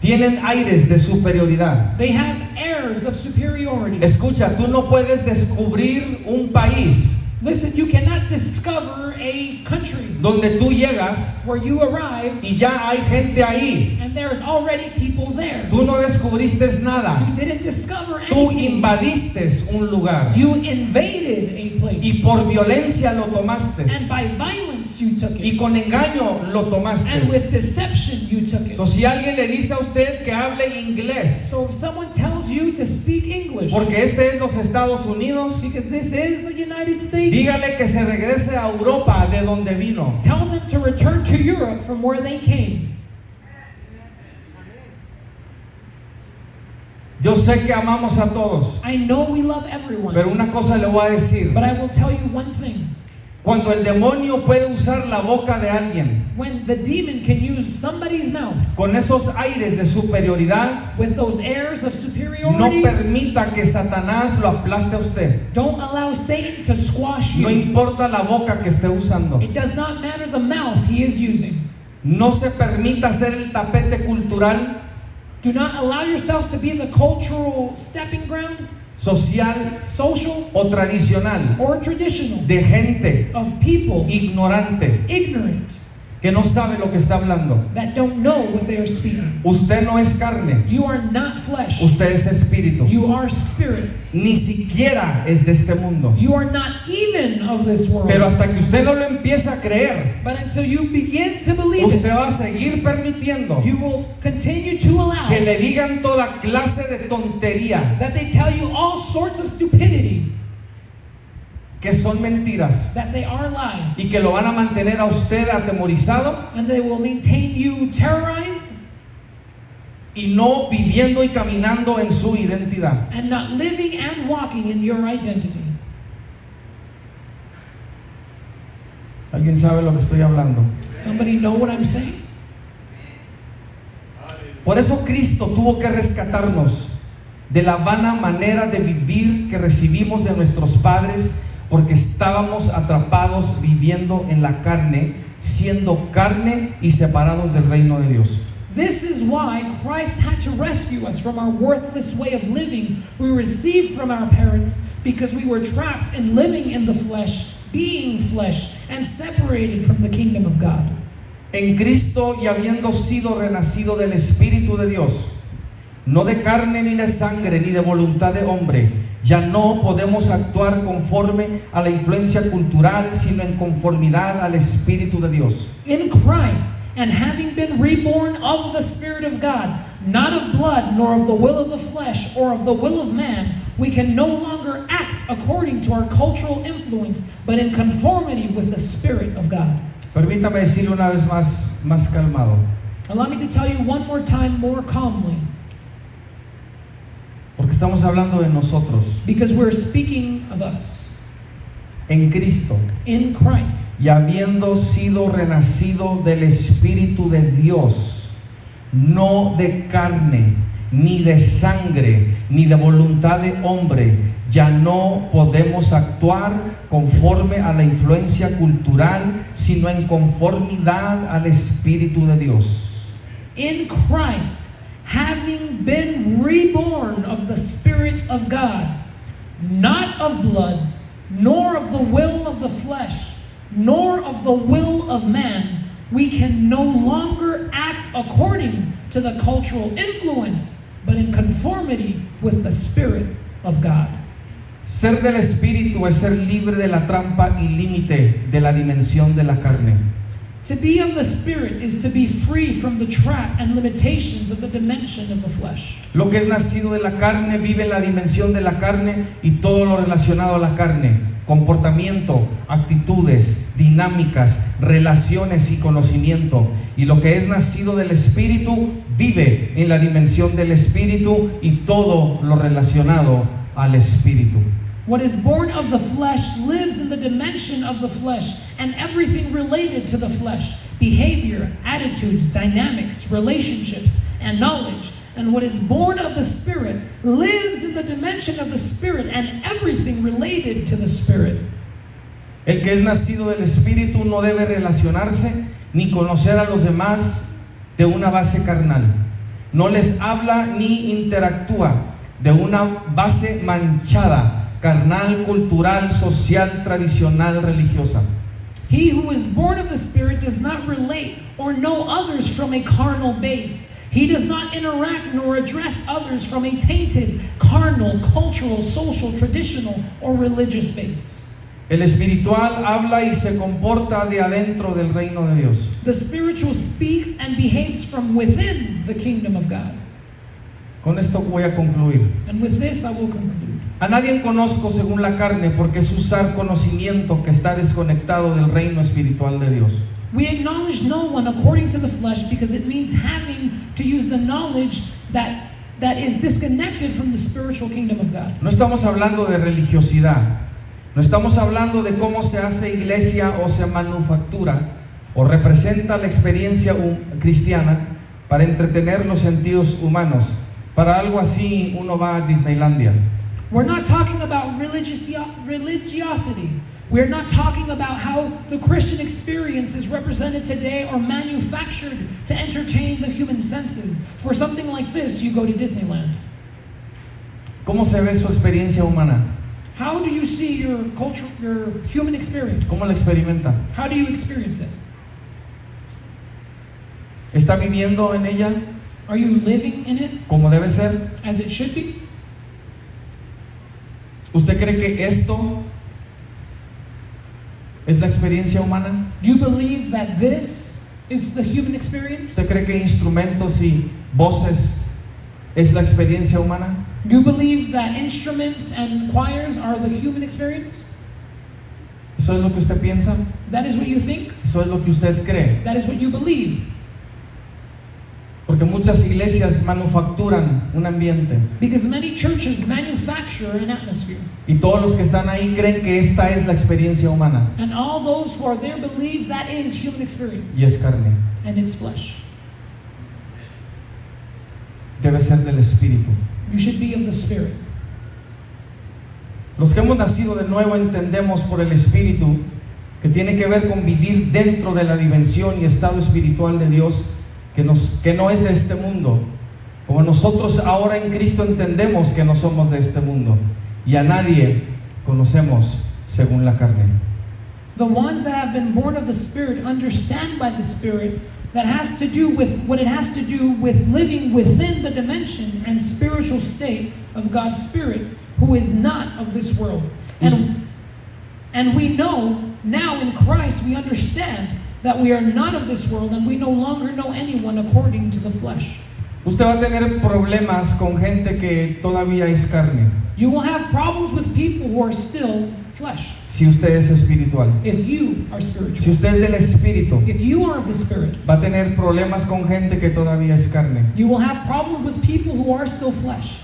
tienen aires de superioridad. They have airs of superiority. Escucha, tú no puedes descubrir un país Listen, you cannot discover a country donde tú llegas where you arrive y ya hay gente ahí. and there's already people there. Tú no descubriste nada, You didn't discover tú anything. invadiste un lugar You invaded a y place. por violencia lo tomaste And by violence you took y it. con engaño lo tomaste. And with deception you took it. So, si alguien le dice a usted que hable inglés, So if someone tells you to speak English, porque este es los Estados Unidos, because this is the United States, dígale que se regrese a Europa de donde vino. tell them to return to Europe from where they came. Yo sé que amamos a todos, I know we love everyone, pero una cosa le voy a decir. but I will tell you one thing. Cuando el demonio puede usar la boca de alguien When the demon can use somebody's mouth con esos aires de superioridad, with those airs of no superiority, permita que Satanás lo aplaste a usted. don't allow Satan to squash No you. importa la boca que esté usando. It does not matter the mouth he is using. No se permita ser el tapete cultural, Do not allow yourself to be the cultural stepping ground, social social o tradicional or traditional, de gente of people ignorante. ignorant. que no sabe lo que está hablando. that don't know what they are speaking. Usted no es carne, You are not flesh. usted es espíritu. You are spirit. Ni siquiera es de este mundo. You are not even of this world. Pero hasta que usted no lo empieza a creer, But until you begin to believe usted it, va a seguir permitiendo you will continue to allow que le digan toda clase de tontería, that they tell you all sorts of stupidity, que son mentiras, that they are lies, y que lo van a mantener a usted atemorizado and they will maintain you terrorized y no viviendo y caminando en su identidad. and not living and walking in your identity. ¿Alguien sabe lo que estoy hablando? Somebody know what I'm saying? Por eso Cristo tuvo que rescatarnos de la vana manera de vivir que recibimos de nuestros padres, porque estábamos atrapados viviendo en la carne, siendo carne y separados del reino de Dios. This is why Christ had to rescue us from our worthless way of living we received from our parents, because we were trapped in living in the flesh, being flesh, and separated from the kingdom of God. En Cristo, y habiendo sido renacido del Espíritu de Dios, no de carne ni de sangre ni de voluntad de hombre, ya no podemos actuar conforme a la influencia cultural, sino en conformidad al Espíritu de Dios. In Christ, and having been reborn of the Spirit of God, not of blood, nor of the will of the flesh, or of the will of man, we can no longer act according to our cultural influence, but in conformity with the Spirit of God. Permítame decirle una vez más calmado. Allow me to tell you one more time, more calmly, Porque estamos hablando de nosotros, because we're speaking of us. en Cristo, In Christ, y habiendo sido renacido del Espíritu de Dios, no de carne, ni de sangre, ni de voluntad de hombre, ya no podemos actuar conforme a la influencia cultural, sino en conformidad al Espíritu de Dios. in Christ, having been reborn of the Spirit of God, not of blood, nor of the will of the flesh, nor of the will of man, we can no longer act according to the cultural influence, but in conformity with the Spirit of God. Ser del Espíritu es ser libre de la trampa y límite de la dimensión de la carne. To be of the Spirit is to be free from the trap and limitations of the dimension of the flesh. Lo que es nacido de la carne vive la dimensión de la carne y todo lo relacionado a la carne: comportamiento, actitudes, dinámicas, relaciones y conocimiento. Y lo que es nacido del Espíritu vive en la dimensión del Espíritu y todo lo relacionado al Espíritu. What is born of the flesh lives in the dimension of the flesh and everything related to the flesh: behavior, attitudes, dynamics, relationships, and knowledge. And what is born of the Spirit lives in the dimension of the Spirit and everything related to the Spirit. El que es nacido del Espíritu no debe relacionarse ni conocer a los demás de una base carnal. No les habla ni interactúa de una base manchada, carnal, cultural, social, tradicional, religiosa. He who is born of the Spirit does not relate or know others from a carnal base. He does not interact nor address others from a tainted, carnal, cultural, social, traditional, or religious base. El espiritual habla y se comporta de adentro del reino de Dios. The spiritual speaks and behaves from within the kingdom of God. Con esto voy a concluir. And with this I will conclude. A nadie conozco según la carne, porque es usar conocimiento que está desconectado del reino espiritual de Dios. We acknowledge no one according to the flesh because it means having to use the knowledge that is disconnected from the spiritual kingdom of God. No estamos hablando de religiosidad. No estamos hablando de cómo se hace iglesia o se manufactura o representa la experiencia cristiana para entretener los sentidos humanos. Para algo así uno va a Disneylandia. We're not talking about religiosity. We're not talking about how the Christian experience is represented today or manufactured to entertain the human senses. For something like this, you go to Disneyland. ¿Cómo se ve su experiencia humana? How do you see your culture, your human experience? ¿Cómo la experimenta? How do you experience it? ¿Está viviendo en ella Are you living in it como debe ser? as it should be? ¿Usted cree que esto es la experiencia humana? Do you believe that this is the human experience? ¿Usted cree que instrumentos y voces es la experiencia humana? Do you believe that instruments and choirs are the human experience? ¿Eso es lo que usted piensa? That is what you think? ¿Eso es lo que usted cree? That is what you believe? Porque muchas iglesias manufacturan un ambiente Because many churches manufacture an atmosphere. y todos los que están ahí creen que esta es la experiencia humana And all those who are there believe that is human experience. y es carne. And it's flesh. Debe ser del Espíritu. You should be of the Spirit. Los que hemos nacido de nuevo entendemos por el Espíritu que tiene que ver con vivir dentro de la dimensión y estado espiritual de Dios que no es de este mundo. Como nosotros ahora en Cristo entendemos que no somos de este mundo y a nadie conocemos según la carne. The ones that have been born of the Spirit understand by the Spirit that has to do with what it has to do with living within the dimension and spiritual state of God's Spirit, who is not of this world. And we know now in Christ, we understand that we are not of this world and we no longer know anyone according to the flesh. Usted va a tener problemas con gente que todavía es carne, You will have problems with people who are still flesh si usted es espiritual. if you are Si spiritual. usted es del Espíritu, If you are of the Spirit, va a tener problemas con gente que todavía es carne. you will have problems with people who are still flesh.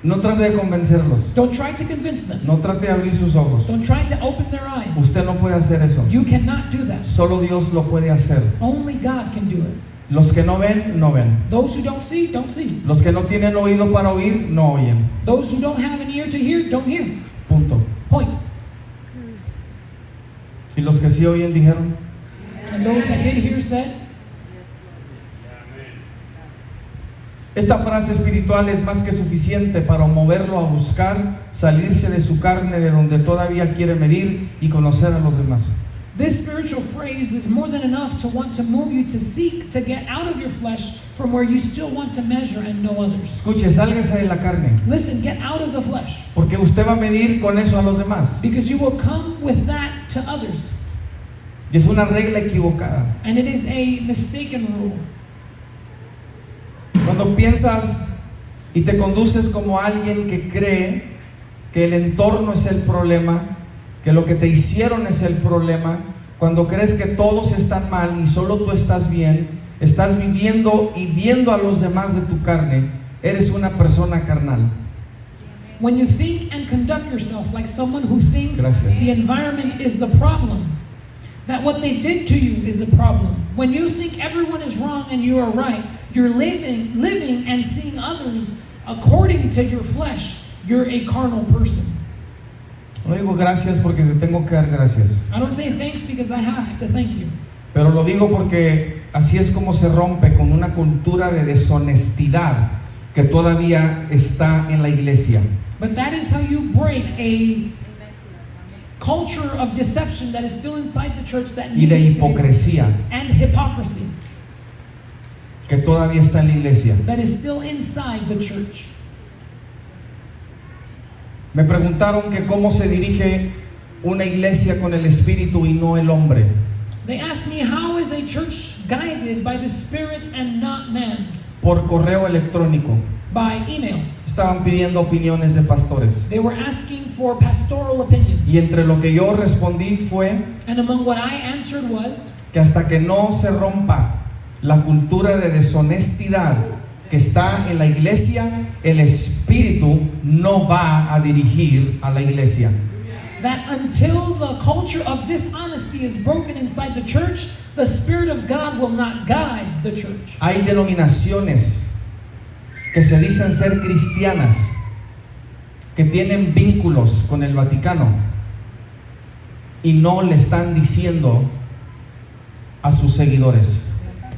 No trate de convencerlos, Don't try to convince them. no trate de abrir sus ojos. Don't try to open their eyes. Usted no puede hacer eso. You cannot do that. Solo Dios lo puede hacer. Only God can do it. Los que no ven, no ven. Those who don't see, don't see. Los que no tienen oído para oír, no oyen. Those who don't have an ear to hear, don't hear. Punto. Point. Y los que sí oyen dijeron, And those that did hear said, esta frase espiritual es más que suficiente para moverlo a buscar salirse de su carne de donde todavía quiere medir y conocer a los demás. this spiritual phrase is more than enough to want to move you to seek to get out of your flesh from where you still want to measure and know others. Escuche, sálgase de la carne, Listen, get out of the flesh, porque usted va a medir con eso a los demás. because you will come with that to others. Y es una regla equivocada. And it is a mistaken rule. Cuando piensas y te conduces como alguien que cree que el entorno es el problema, que lo que te hicieron es el problema, cuando crees que todos están mal y solo tú estás bien, estás viviendo y viendo a los demás de tu carne, eres una persona carnal. When you think and conduct yourself like someone who thinks Gracias. the environment is the problem, that what they did to you is a problem. When you think everyone is wrong and you are right, you're living and seeing others according to your flesh. You're a carnal person. No digo gracias porque te tengo que dar gracias, I don't say thanks because I have to thank you. pero lo digo porque así es como se rompe con una cultura de deshonestidad que todavía está en la iglesia. But that is how you break a culture of deception that is still inside the church that Y de needs to be, hipocresía and hypocrisy que todavía está en la iglesia. that is still inside the church. Me preguntaron que cómo se dirige una iglesia con el Espíritu y no el hombre. They asked me, how is a church guided by the Spirit and not man? Por correo electrónico. By email. Estaban pidiendo opiniones de pastores. They were asking for pastoral opinions. Y entre lo que yo respondí fue And among what I answered was que hasta que no se rompa la cultura de deshonestidad que está en la iglesia, el Espíritu no va a dirigir a la iglesia. that until the culture of dishonesty is broken inside the church, the Spirit of God will not guide the church. Hay denominaciones que se dicen ser cristianas, que tienen vínculos con el Vaticano y no le están diciendo a sus seguidores.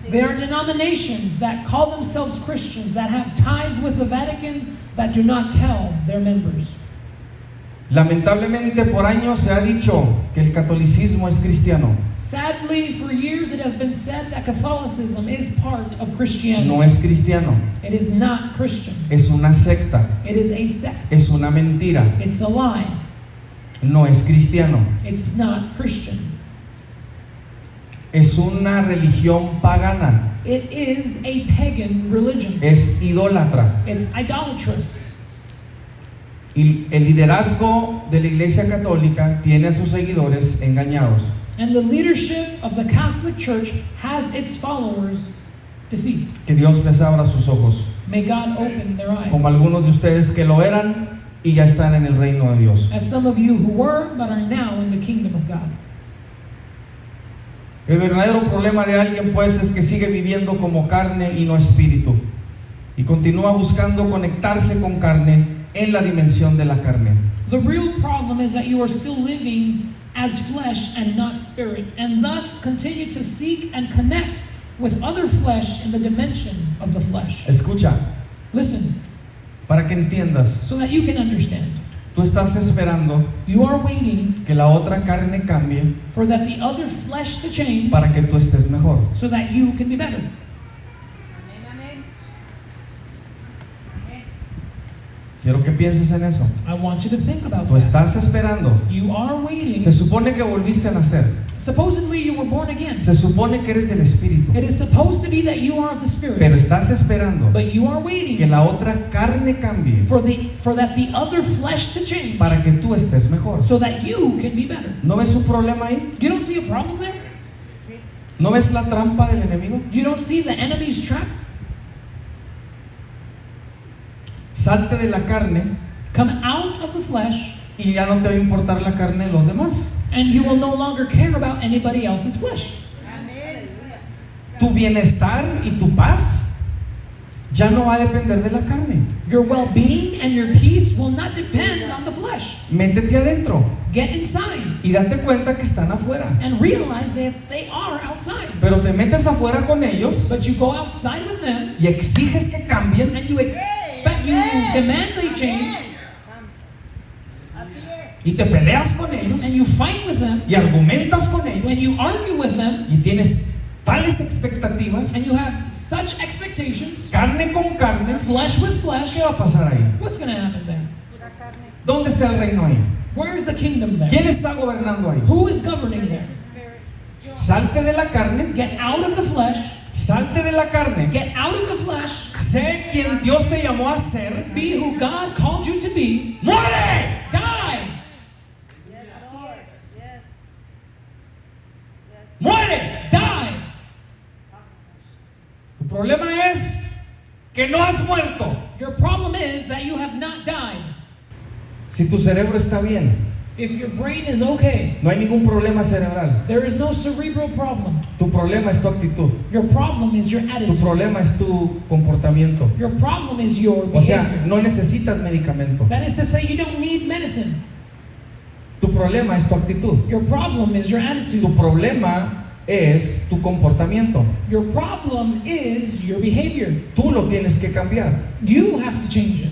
There are denominations that call themselves Christians that have ties with the Vatican that do not tell their members. Lamentablemente por años se ha dicho que el catolicismo es cristiano. Sadly, for years it has been said that Catholicism is part of Christianity. No es cristiano, It is not Christian. es una secta, It is a sect. es una mentira. It's a lie. No es cristiano, It's not Christian. es una religión pagana, It is a pagan religion. es idólatra. It's idolatrous. Y el liderazgo de la Iglesia Católica tiene a sus seguidores engañados. And the leadership of the Catholic Church has its followers deceived. Que Dios les abra sus ojos, May God open their eyes. como algunos de ustedes que lo eran y ya están en el reino de Dios. As some of you who were but are now in the kingdom of God. El verdadero problema de alguien pues es que sigue viviendo como carne y no espíritu, y continúa buscando conectarse con carne en la dimensión de la carne. The real problem is that you are still living as flesh and not spirit, and thus continue to seek and connect with other flesh in the dimension of the flesh. Escucha, Listen, para que entiendas, so that you can understand. tú estás esperando You are waiting que la otra carne cambie for that the other flesh to change para que tú estés mejor. so that you can be better. Amén, amén. Amén. Quiero que pienses en eso. I want you to think about Tú that. estás esperando. You are waiting. Se supone que volviste a nacer. Supposedly you were born again. Se supone que eres del Espíritu. It is supposed to be that you are of the Spirit. Pero estás esperando But you are que waiting la otra carne cambie for that the other flesh to change para que tú estés mejor. so that you can be better. ¿No ves un problema ahí? You don't see a problem there? ¿No ves la trampa del enemigo? You don't see the enemy's trap? Salte de la carne Come out of the flesh, y ya no te va a importar la carne de los demás. and you will no longer care about anybody else's flesh. Amén. Tu bienestar y tu paz ya no va a depender de la carne. Your well-being and your peace will not depend on the flesh. Métete adentro Get inside y date cuenta que están afuera. and realize that they are outside. Pero te metes afuera con ellos But you go outside with them y exiges que cambien and you demand they change Así es. y te peleas con ellos and you fight with them y argumentas con and ellos you argue with them y tienes tales expectativas, and you have such expectations, carne con carne. flesh with flesh. ¿Qué va a pasar ahí? What's going to happen there? Pura carne. ¿Dónde está el reino ahí? Where is the kingdom there? ¿Quién está gobernando ahí? Who is governing there? Spirit. Salte de la carne, Get out of the flesh. salte de la carne, Get out of the flesh. sé quien Dios te llamó a ser, Be who God called you to be. ¡muere! Die. Yes, Lord. Yes. Yes. ¡Muere! Die. Tu problema es que no has muerto. Your problem is that you have not died. Si tu cerebro está bien, If your brain is okay, no hay ningún problema cerebral. there is no cerebral problem. Tu problema es tu actitud. Your problem is your Tu attitude. problema es tu comportamiento. Your problem is your O sea, behavior. no necesitas medicamento. That is to say, you don't need medicine. Tu problema es tu actitud. Your problem is your Tu attitude. problema es tu comportamiento. Your problem is your behavior. Tú lo tienes que cambiar. You have to change it.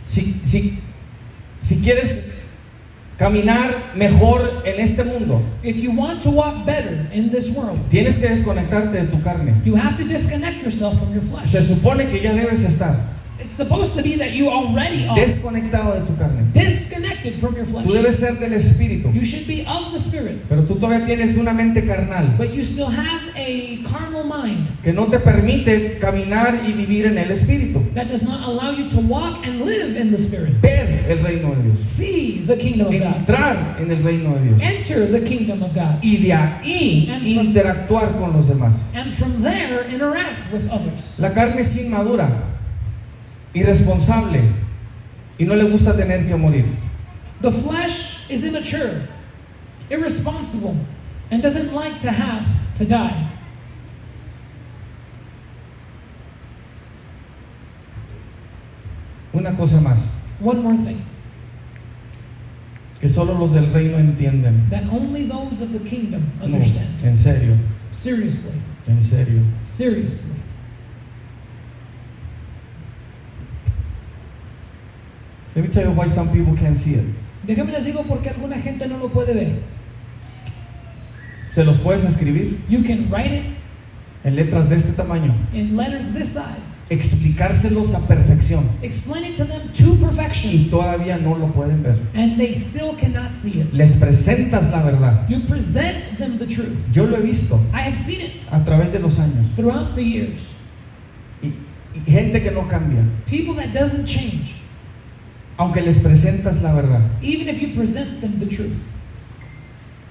Si quieres caminar mejor en este mundo, If you want to walk better in this world, tienes que desconectarte de tu carne. you have to disconnect yourself from your flesh. Se supone que ya debes estar It's supposed to be that you already are desconectado de tu carne. disconnected from your flesh. Tú debes ser del Espíritu, You should be of the Spirit, pero tú todavía tienes una mente carnal but you still have a carnal mind que no te permite caminar y vivir en el Espíritu. that does not allow you to walk and live in the Spirit. Ver el reino de Dios, See the kingdom of God. entrar en el reino de Dios Enter the kingdom of God. y de ahí interactuar con los demás. And from there, interact with others. La carne es inmadura, irresponsable y no le gusta tener que morir. The flesh is immature, irresponsible, and doesn't like to have to die. Una cosa más, One more thing, que solo los del reino entienden. that only those of the kingdom No, understand. en serio, Seriously, en serio. seriously. Let me tell you why some people can't see it. Déjenme les digo por qué alguna gente no lo puede ver. Se los puedes escribir You can write it en letras de este tamaño, in letters this size, explicárselos a perfección explain it to them to perfection, y todavía no lo pueden ver. and they still cannot see it. Les presentas la verdad. You present them the truth. Yo lo he visto I have seen it a través de los años throughout the years. y gente que no cambia, People that doesn't change, aunque les presentas la verdad. even if you present them the truth.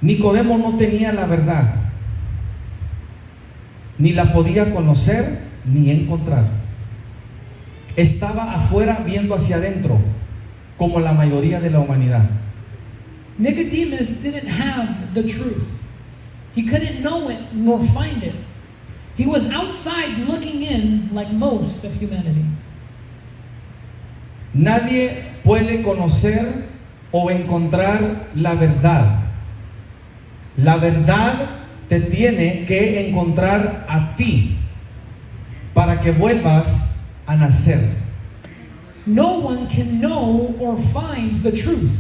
Nicodemo no tenía la verdad, ni la podía conocer ni encontrar. Estaba afuera viendo hacia adentro, como la mayoría de la humanidad. Nicodemus didn't have the truth. He couldn't know it nor find it. He was outside looking in like most of humanity. Nadie puede conocer o encontrar la verdad. La verdad te tiene que encontrar a ti para que vuelvas a nacer. No one can know or find the truth.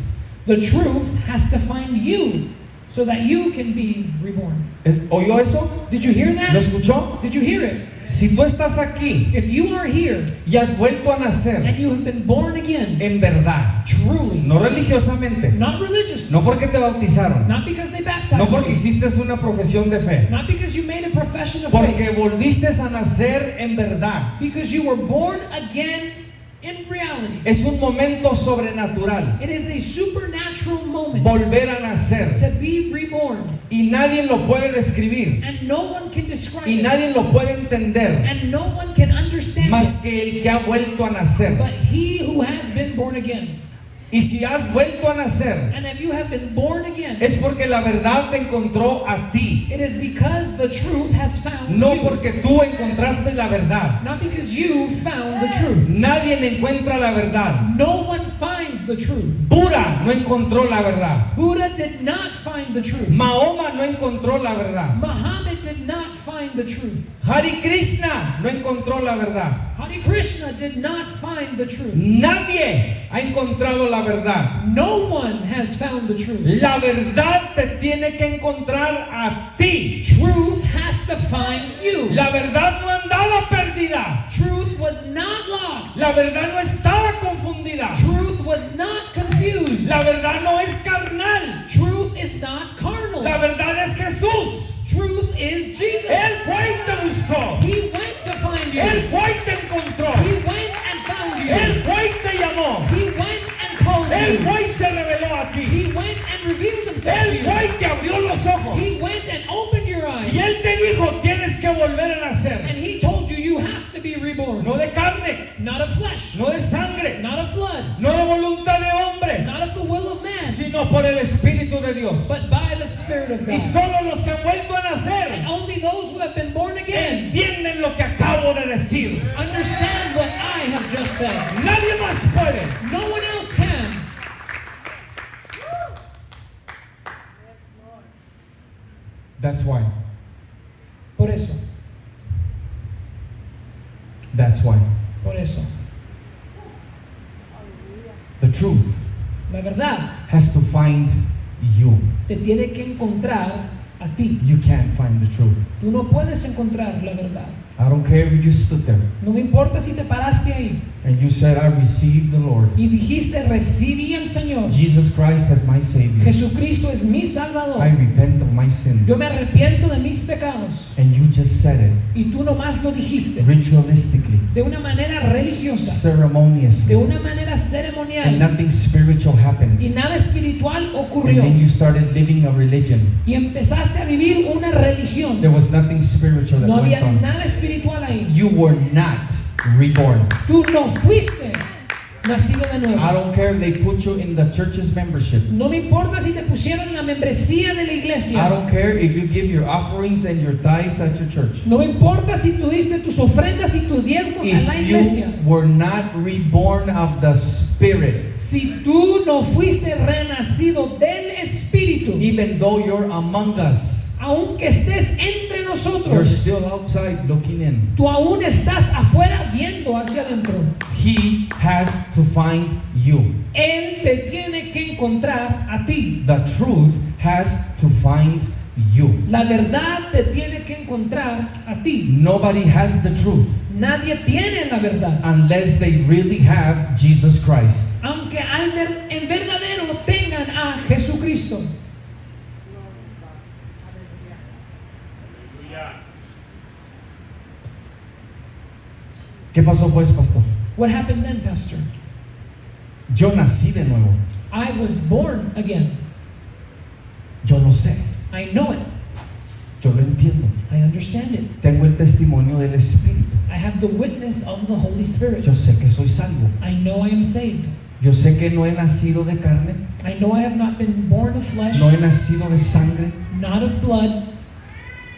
The truth has to find you so that you can be reborn. ¿Oyó eso? Did you hear ¿Lo that? escuchó? Did you hear it? Si tú estás aquí If you are here y has vuelto a nacer and you have been born again, en verdad, truly, no religiosamente, not religiously, no porque te bautizaron, not because they no baptized porque you, hiciste una profesión de fe, not because you made a profession of porque faith, volviste a nacer en verdad. because you were born again in reality. Es un momento sobrenatural, It is a supernatural moment volver a nacer, to be reborn, y nadie lo puede describir, and no one can describe y it, nadie lo puede entender, and no one can understand más it, que el que ha vuelto a nacer. but he who has been born again. Y si has vuelto a nacer, And if you have been born again, es porque la verdad te encontró a ti, it is because the truth has found no you, porque tú encontraste la verdad. not because you found the truth. Nadie encuentra la verdad. No one finds the truth. Buda no encontró la verdad. Buddha did not find the truth. Mahoma no encontró la verdad. Muhammad did not find the truth. Hari Krishna no encontró la verdad. Hare Krishna did not find the truth. Nadie ha encontrado la verdad. No one has found the truth. La verdad te tiene que encontrar a ti. Truth has to find you. La verdad no andaba perdida. Truth was not lost. La verdad no estaba confundida. Truth was not confused. La verdad no es carnal. Truth is not carnal. La verdad es Jesús. Truth is Jesus. Él fue y te buscó. He went to find you. Él fue y te encontró. He went and found you. Él fue y te llamó. He went and called Él you. fue y se reveló a ti. He went and revealed himself to Él you. fue y te abrió los ojos. He went and opened your eyes. Y Él te dijo, tienes que volver a nacer. And he told you, you have to be reborn. No de carne, Not of flesh, no de sangre, not of blood, no de voluntad de hombre, not of the will of man, sino por el Espíritu de Dios. but by the Spirit of Y God. solo los que han vuelto a And nacer only those who have been born again entienden lo que acabo de decir. understand what I have just said. Nadie más puede. No one else can. That's why. Por eso, That's why. por eso. The truth La verdad has to find you. te tiene que encontrar a ti. You can't find the truth. Tú no puedes encontrar la verdad. I don't care if you stood there No me importa si te paraste ahí and you said, I received the Lord. y dijiste, recibí al Señor. Jesus Christ as my Savior. Jesucristo es mi I Salvador. repent of my sins. Yo me arrepiento de mis pecados. And you just said it Y tú nomás lo dijiste ritualistically, de una manera religiosa, de ceremoniously, una manera and ceremonial, nothing spiritual happened. y nada espiritual And ocurrió. then you started living a religion. Y empezaste a vivir una religión. There was nothing spiritual that No went había on. nada espiritual ahí. You were not reborn. Tú no fuiste nacido de I nuevo. don't care if they put you in the church's membership. No me importa si te pusieron en la membresía de la I iglesia. don't care if you give your offerings and your tithes at your church. No me importa si tú diste tus ofrendas y tus diezmos a la If iglesia. you were not reborn of the Spirit, Si tú no fuiste renacido del Espíritu, even though you're among us, aunque estés entre You're nosotros, still outside looking in. tú aún estás afuera viendo hacia adentro. He has to find you. Él te tiene que encontrar a ti. The truth has to find you. La verdad te tiene que encontrar a ti. Nobody has the truth Nadie tiene la verdad, unless they really have Jesus Christ. aunque en verdadero tengan a Jesucristo. ¿Qué pasó pues, pastor? What happened then, Pastor? Yo nací de nuevo. I was born again. Yo lo sé. I know it. Yo lo entiendo. I understand it. Tengo el testimonio del Espíritu. I have the witness of the Holy Spirit. Yo sé que soy salvo. I know I am saved. Yo sé que no he nacido de carne, I know I have not been born of flesh, no he nacido de sangre, not of blood,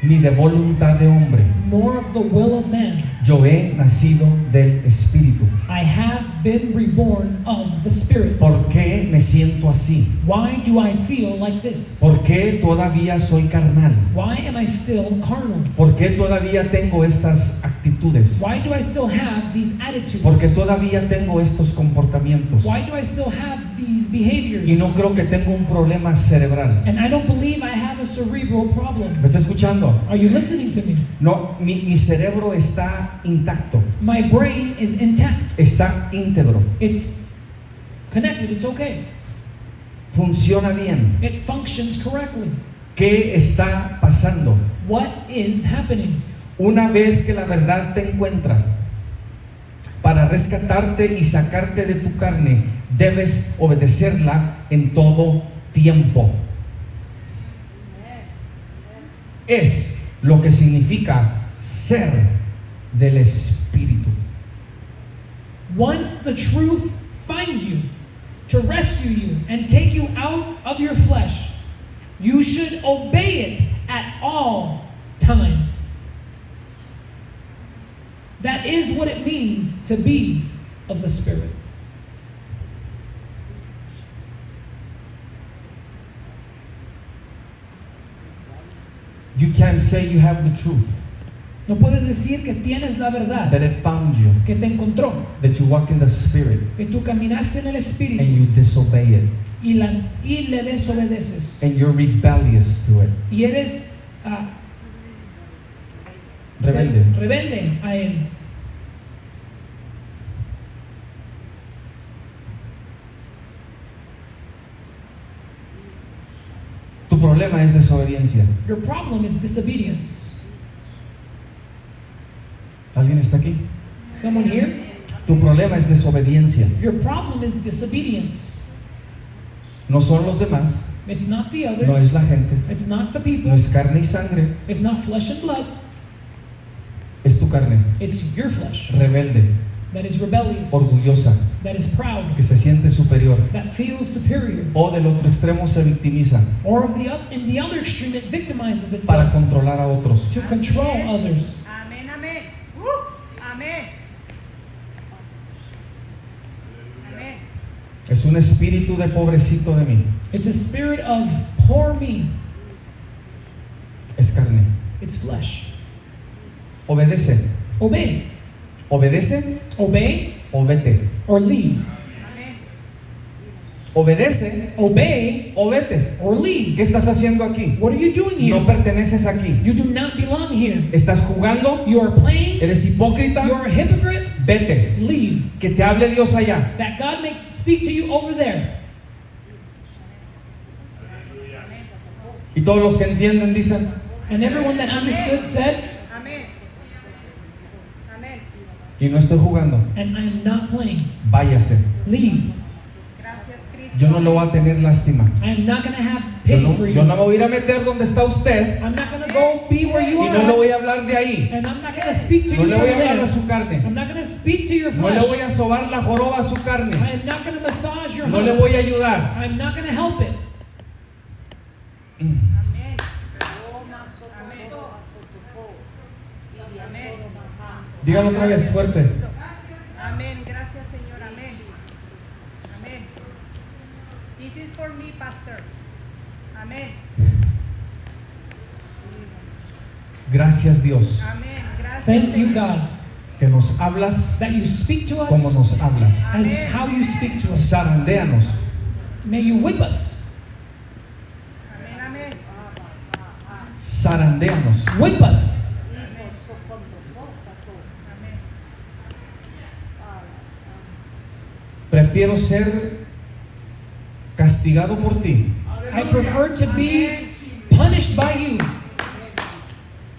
ni de voluntad de hombre. nor of the will of man. Yo he nacido del Espíritu. I have been reborn of the Spirit. ¿Por qué me siento así? Why do I feel like this? ¿Por qué todavía soy carnal? Why am I still carnal? ¿Por qué todavía tengo estas actitudes? Why do I still have these attitudes? ¿Por qué todavía tengo estos comportamientos? Why do I still have these behaviors? Y no creo que tengo un problema cerebral. And I don't believe I have a cerebral problem. ¿Me está escuchando? Are you listening to me? No, mi cerebro está intacto, My brain is intact. está íntegro, It's connected. It's okay. funciona bien. It functions correctly. ¿Qué está pasando? What is happening? Una vez que la verdad te encuentra, para rescatarte y sacarte de tu carne, debes obedecerla en todo tiempo. Es lo que significa ser del Espíritu. Once the truth finds you to rescue you and take you out of your flesh, you should obey it at all times. That is what it means to be of the Spirit. You can't say you have the truth, No puedes decir que tienes la verdad, that it found you, que te encontró, that you walk in the Spirit que tú caminaste en el Espíritu and you disobey it, y le desobedeces. and you're rebellious to it. Y eres Rebelde. rebelde a Él. Tu problema es desobediencia. Your problem is disobedience. ¿Alguien está aquí? Someone here? Tu problema es desobediencia. Your problem is disobedience. No son los demás, It's not the no others. es la gente, It's not the people. no es carne y sangre, It's not flesh and blood. es tu carne, It's your flesh rebelde, that is rebellious, orgullosa, that is proud, que se siente superior, that feels superior. o del otro extremo se victimiza Or in the other extreme, it victimizes para itself controlar a otros. to control others. Amén, amén. Amén. Amén. Es un espíritu de pobrecito de mí, It's a spirit of poor me. es carne. It's flesh. Obedece, Obey. obedece Obey o vete. or leave. Amén. Obedece Obey o vete. or leave. ¿Qué estás haciendo aquí? What are you doing here? No perteneces aquí. You do not belong here. ¿Estás jugando? You are playing. ¿Eres hipócrita? You are a hypocrite. Vete. Leave. Que te hable Dios allá. That God may speak to you over there. Y todos los que entienden dicen, And everyone that understood said, Amén. Amén. y no estoy jugando, and I am not playing. váyase. Leave. Gracias, Cristo. Yo no le voy a tener lástima. I am not going to have Yo pity no, for you. yo no me voy a ir a meter donde está usted I'm not going to go be where you y are no le at, voy a hablar de ahí. and I'm not going to speak to No you le from voy a hablar there. a su carne. I'm not going to speak to your No le flesh. voy a sobar la joroba a su carne. I am not going to massage your No le heart. voy a ayudar. I'm not going to help it. Amén. Amén. Amén. Dígalo otra vez fuerte. Amén. Gracias, Señor. Amén. Amén. This is for me, Pastor. Amén. Gracias Dios Amén. Gracias. Thank you, Señor. God, que nos hablas that you speak to como us nos hablas. as how you speak to us. Zarandéanos. May you whip us. Amén. Amén. Zarandéanos. Whip us. Amén. Prefiero ser castigado por ti I prefer to be punished by you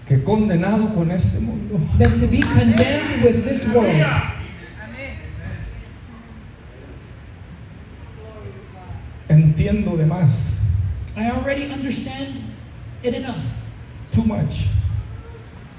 que condenado con este mundo. than to be condemned with this world. Amén. Entiendo de más. I already understand it enough. Too much.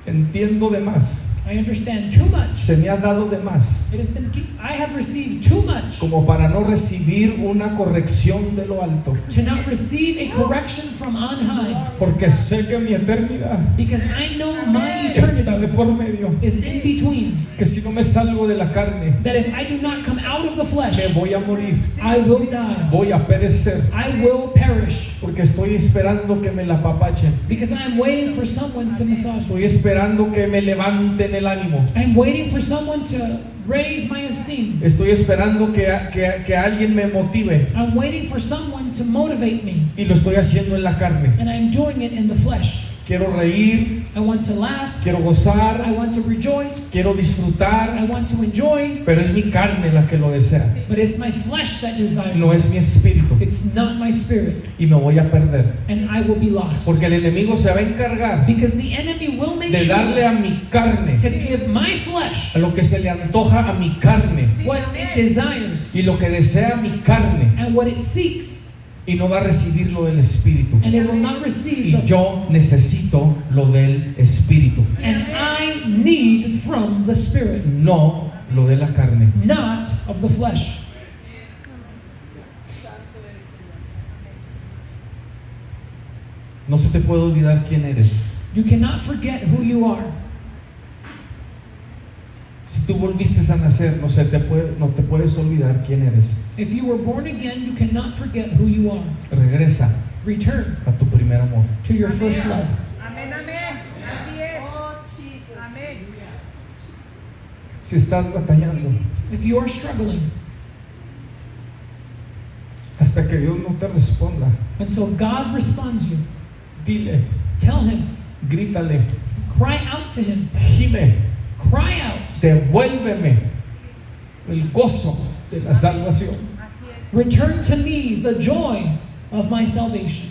Entiendo de más. I understand too much. Se me ha dado de más It has been. I have received too much como para no recibir una corrección de lo alto. to not receive a correction from on high, Porque sé que mi eternidad because I know my está eternity de por medio. is in between. Que si no me salgo de la carne, That if I do not come out of the me flesh, voy a morir. I will die. Voy a perecer. I will perish, Porque estoy esperando que me la papachen. because I am waiting for someone to massage me. Estoy esperando que me levanten el ánimo. I'm waiting for someone to raise my esteem. Estoy esperando que alguien me motive. I'm waiting for someone to motivate me, Y lo estoy haciendo en la carne. and I'm doing it in the flesh. Quiero reír, I want to laugh. quiero I gozar, want to rejoice. quiero I disfrutar, want to enjoy. pero es mi carne la que lo desea. But it's my flesh that desires. No es mi espíritu. It's not my spirit, Y me voy a perder. and I will be lost. Porque el enemigo se va a encargar Because the enemy will make de darle sure a mi carne to give my flesh a lo que se le antoja a mi carne what it desires y lo que desea mi carne, and what it seeks, y no va a recibir lo del espíritu. and it will not receive Y the. yo necesito lo del espíritu, And I need from the spirit, no lo de la carne. not of the flesh. No se te puede olvidar quién eres. You cannot forget who you are. Si tú volviste a nacer, no te puedes olvidar quién eres. If you were born again, you cannot forget who you are. Regresa Return a tu primer amor. to your first love. Amén. Amén. Así es. Amén. Si estás batallando If you are struggling hasta que Dios no te responda, until God responds you, dile, tell Him, grítale, cry out to Him, gime, cry out, devuélveme el gozo de la salvación. Así es. return to me the joy of my salvation.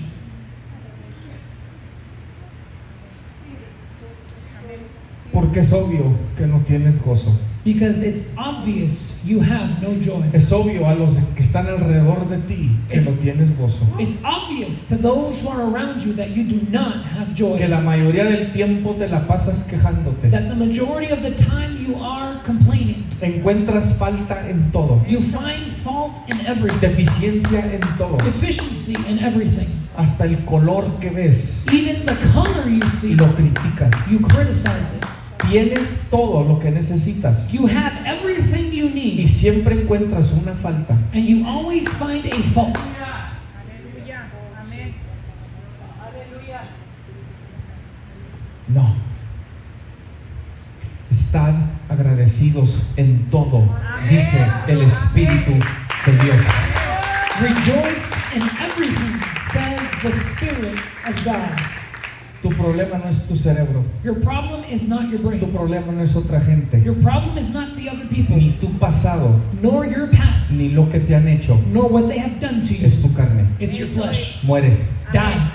Porque es obvio que no tienes gozo. Because it's obvious you have no joy. Es obvio a los que están alrededor de ti que no tienes gozo. It's obvious to those who are around you that you do not have joy. Que la mayoría del tiempo te la pasas quejándote. That the majority of the time you are complaining. Encuentras falta en todo. You find fault in everything, Deficiencia en todo. deficiency in everything. Hasta el color que ves Even the color you y see, lo criticas. you criticize it. Tienes todo lo que necesitas You have everything you y need, siempre encuentras una falta. and you always find a fault. Aleluya. Amén. No. Estad agradecidos en todo, dice el Espíritu de Dios. Rejoice in everything, says the Spirit of God. Tu problema no es tu cerebro, Your problem is not your tu brain. problema no es otra gente, Your problem is not the other people, ni tu pasado, nor your past, ni lo que te han hecho, nor what they have done to you. es tu carne. It's your flesh. Muere, Die,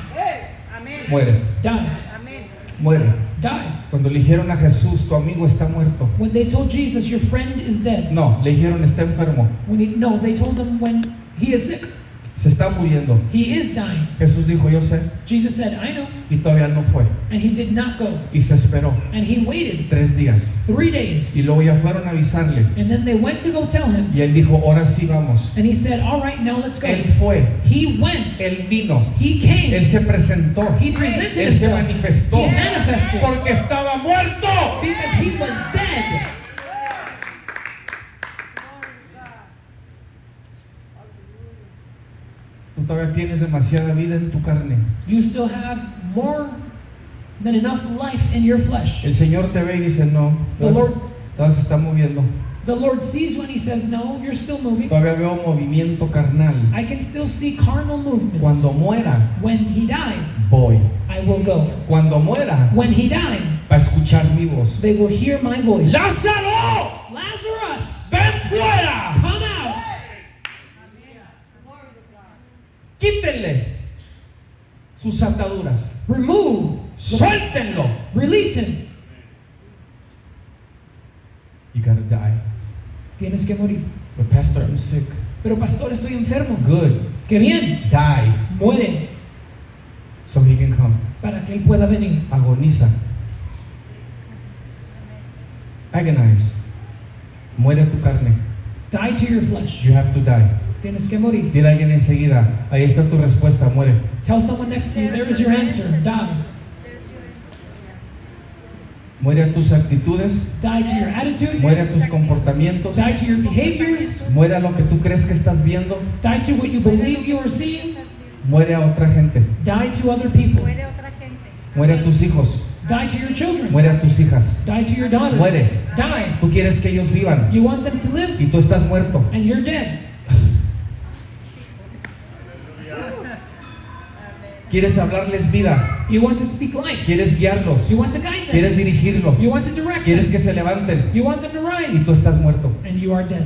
Amén. muere, die, Amén. muere. die. Cuando le dijeron a Jesús, tu amigo está muerto. When they told Jesus, your friend is dead. No, le dijeron, está enfermo, No, they told him when he is sick, se está muriendo. he is dying. Jesús dijo, yo sé, Jesus said, I know. y todavía no fue. And he did not go. Y se esperó And he waited 3 días. 3 days. Y luego ya fueron a avisarle. And then they went to go tell him. Y él dijo, ahora sí vamos. And he said, all right, now let's go. Él fue, He went. él vino, He came. él se presentó, He presented él se himself. manifestó, He manifested. porque estaba muerto. Because he was dead. Tú todavía tienes demasiada vida en tu carne. You still have more than enough life in your flesh. El Señor te ve y dice, no, The Lord- todavía se está moviendo. The Lord sees you and He says, no, you're still moving. Todavía veo movimiento carnal. I can still see carnal movement. Cuando muera, When He dies, voy. I will go. Cuando muera, When He dies, va a escuchar mi voz. they will hear my voice. ¡Lázaro! Lazarus, ¡Ven fuera! come out. Quítenle sus ataduras. Remove, Suéltenlo. release him. You gotta die. Tienes que morir. But pastor, I'm sick. Pero pastor, estoy enfermo. Good. ¡Qué bien! Die. Muere So he can come. para que Él pueda venir. Agoniza. Agonize. Muere tu carne. Die to your flesh. You have to die. Tienes que morir. Dile a alguien enseguida, ahí está tu respuesta, muere. Tell someone next to you, there is your answer. Die. Muere a tus actitudes, Die to your attitudes. muere a tus comportamientos, Die to your behaviors. muere a lo que tú crees que estás viendo, Die to what you believe you are seeing. muere a otra gente, Die to other people. Muere otra gente. muere a tus hijos, Die to your children. muere a tus hijas. Die to your daughters. Muere. Die. Tú quieres que ellos vivan You want them to live, y tú estás muerto. and you're dead. Quieres hablarles vida, You want to speak life. quieres guiarlos, You want to guide quieres them. dirigirlos, You want to direct quieres them. que se levanten You want them to y rise, tú estás muerto. and you are dead.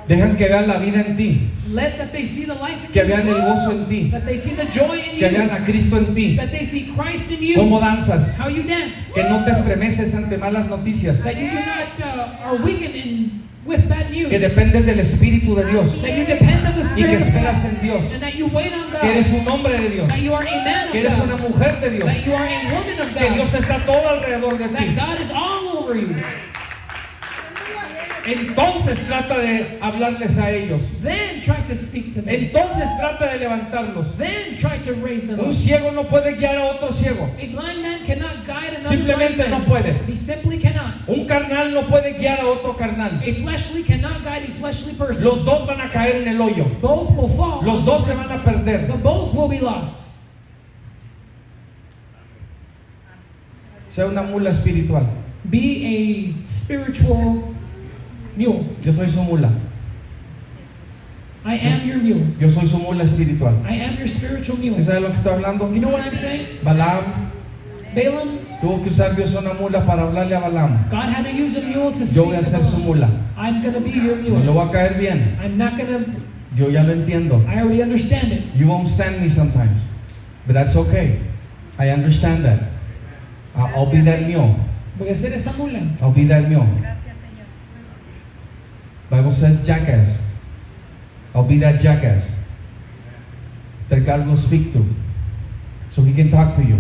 Dejan que vean la vida en ti, Let that they see the life in que you. vean el gozo en ti, That they see the joy in que vean you. a Cristo en ti, That they see Christ in cómo you. danzas, How you dance. que no te estremeces ante malas noticias, That you do not are weakened with bad news. que dependes del Espíritu de Dios That you depend on the y que Spirit of esperas God. en Dios, And that you wait on que eres God. un hombre de Dios, That you are a man que of eres una God. mujer de Dios, That you are a woman of que Dios God. está todo alrededor de That ti. God is all over you. Entonces trata de hablarles a ellos. Then try to speak to them. Entonces trata de levantarlos. Then try to raise them Un up. ciego no puede guiar a otro ciego. A blind man cannot guide another Simplemente blind man. no puede. He simply cannot. Un carnal no puede guiar a otro carnal. A fleshly cannot guide a fleshly person. Los dos van a caer en el hoyo. Both will fall. Los dos se van a perder. The both will be lost. Sea una mula espiritual. Be a spiritual mule. Yo soy su mula. I am your mule. Yo soy su mula espiritual. I am your spiritual mule. ¿Usted sabe lo que estoy hablando? You know what I'm saying? Balaam Balaam, tuvo que usar Dios una mula para hablarle a Balaam. God had to use a mule to Yo voy a speak to ser su Balaam. mula. I'm going to be your No le mule. voy a caer bien. I'm not going to, Yo ya lo entiendo. I already understand it. You won't stand me sometimes, but that's okay. I understand that. I'll be that mule. Voy a ser esa mula. I'll be that mule. Gracias, Señor. Bible says jackass. I'll be that jackass that God will speak to, so He can talk to you.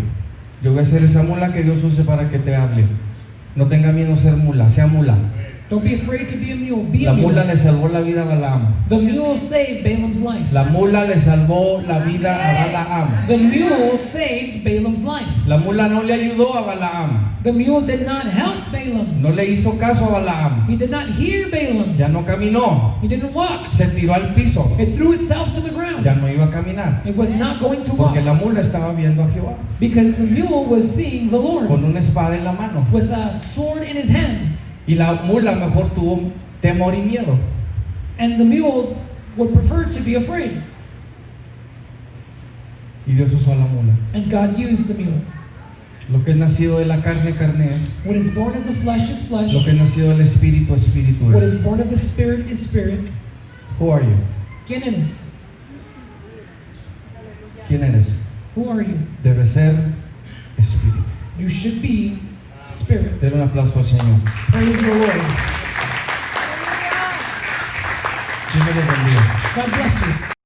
Yo voy a ser esa mula que Dios use para que te hable. No tenga miedo a ser mula, sea mula. Don't be afraid to be a mule. Be La a mula mule. le salvó la vida a Balaam. The mule saved Balaam's life. La mula le salvó la vida a Balaam. The mule saved Balaam's life. La mula no le ayudó a Balaam. The mule did not help Balaam. No le hizo caso a Balaam. He did not hear Balaam. Ya no caminó. He didn't walk. Se tiró al piso. It threw itself to the ground. Ya no iba a caminar. It was not going to walk Porque la mula estaba viendo a Jehová because the mule was seeing the Lord con una espada en la mano. with a sword in his hand. Y la mula mejor tuvo temor y miedo. And the mule would prefer to be afraid. Y Dios usó a la mula. And God used the mule. Lo que es nacido de la carne, carne es. What is born of the flesh is flesh. Lo que es nacido del espíritu, espíritu What es. is born of the spirit is spirit. Who are you? ¿Quién eres? ¿Quién eres? Who are you? Debe ser espíritu. You should be spirit. Denle un aplauso al Señor. Praise the Lord. Dios me lo bendiga. God bless you.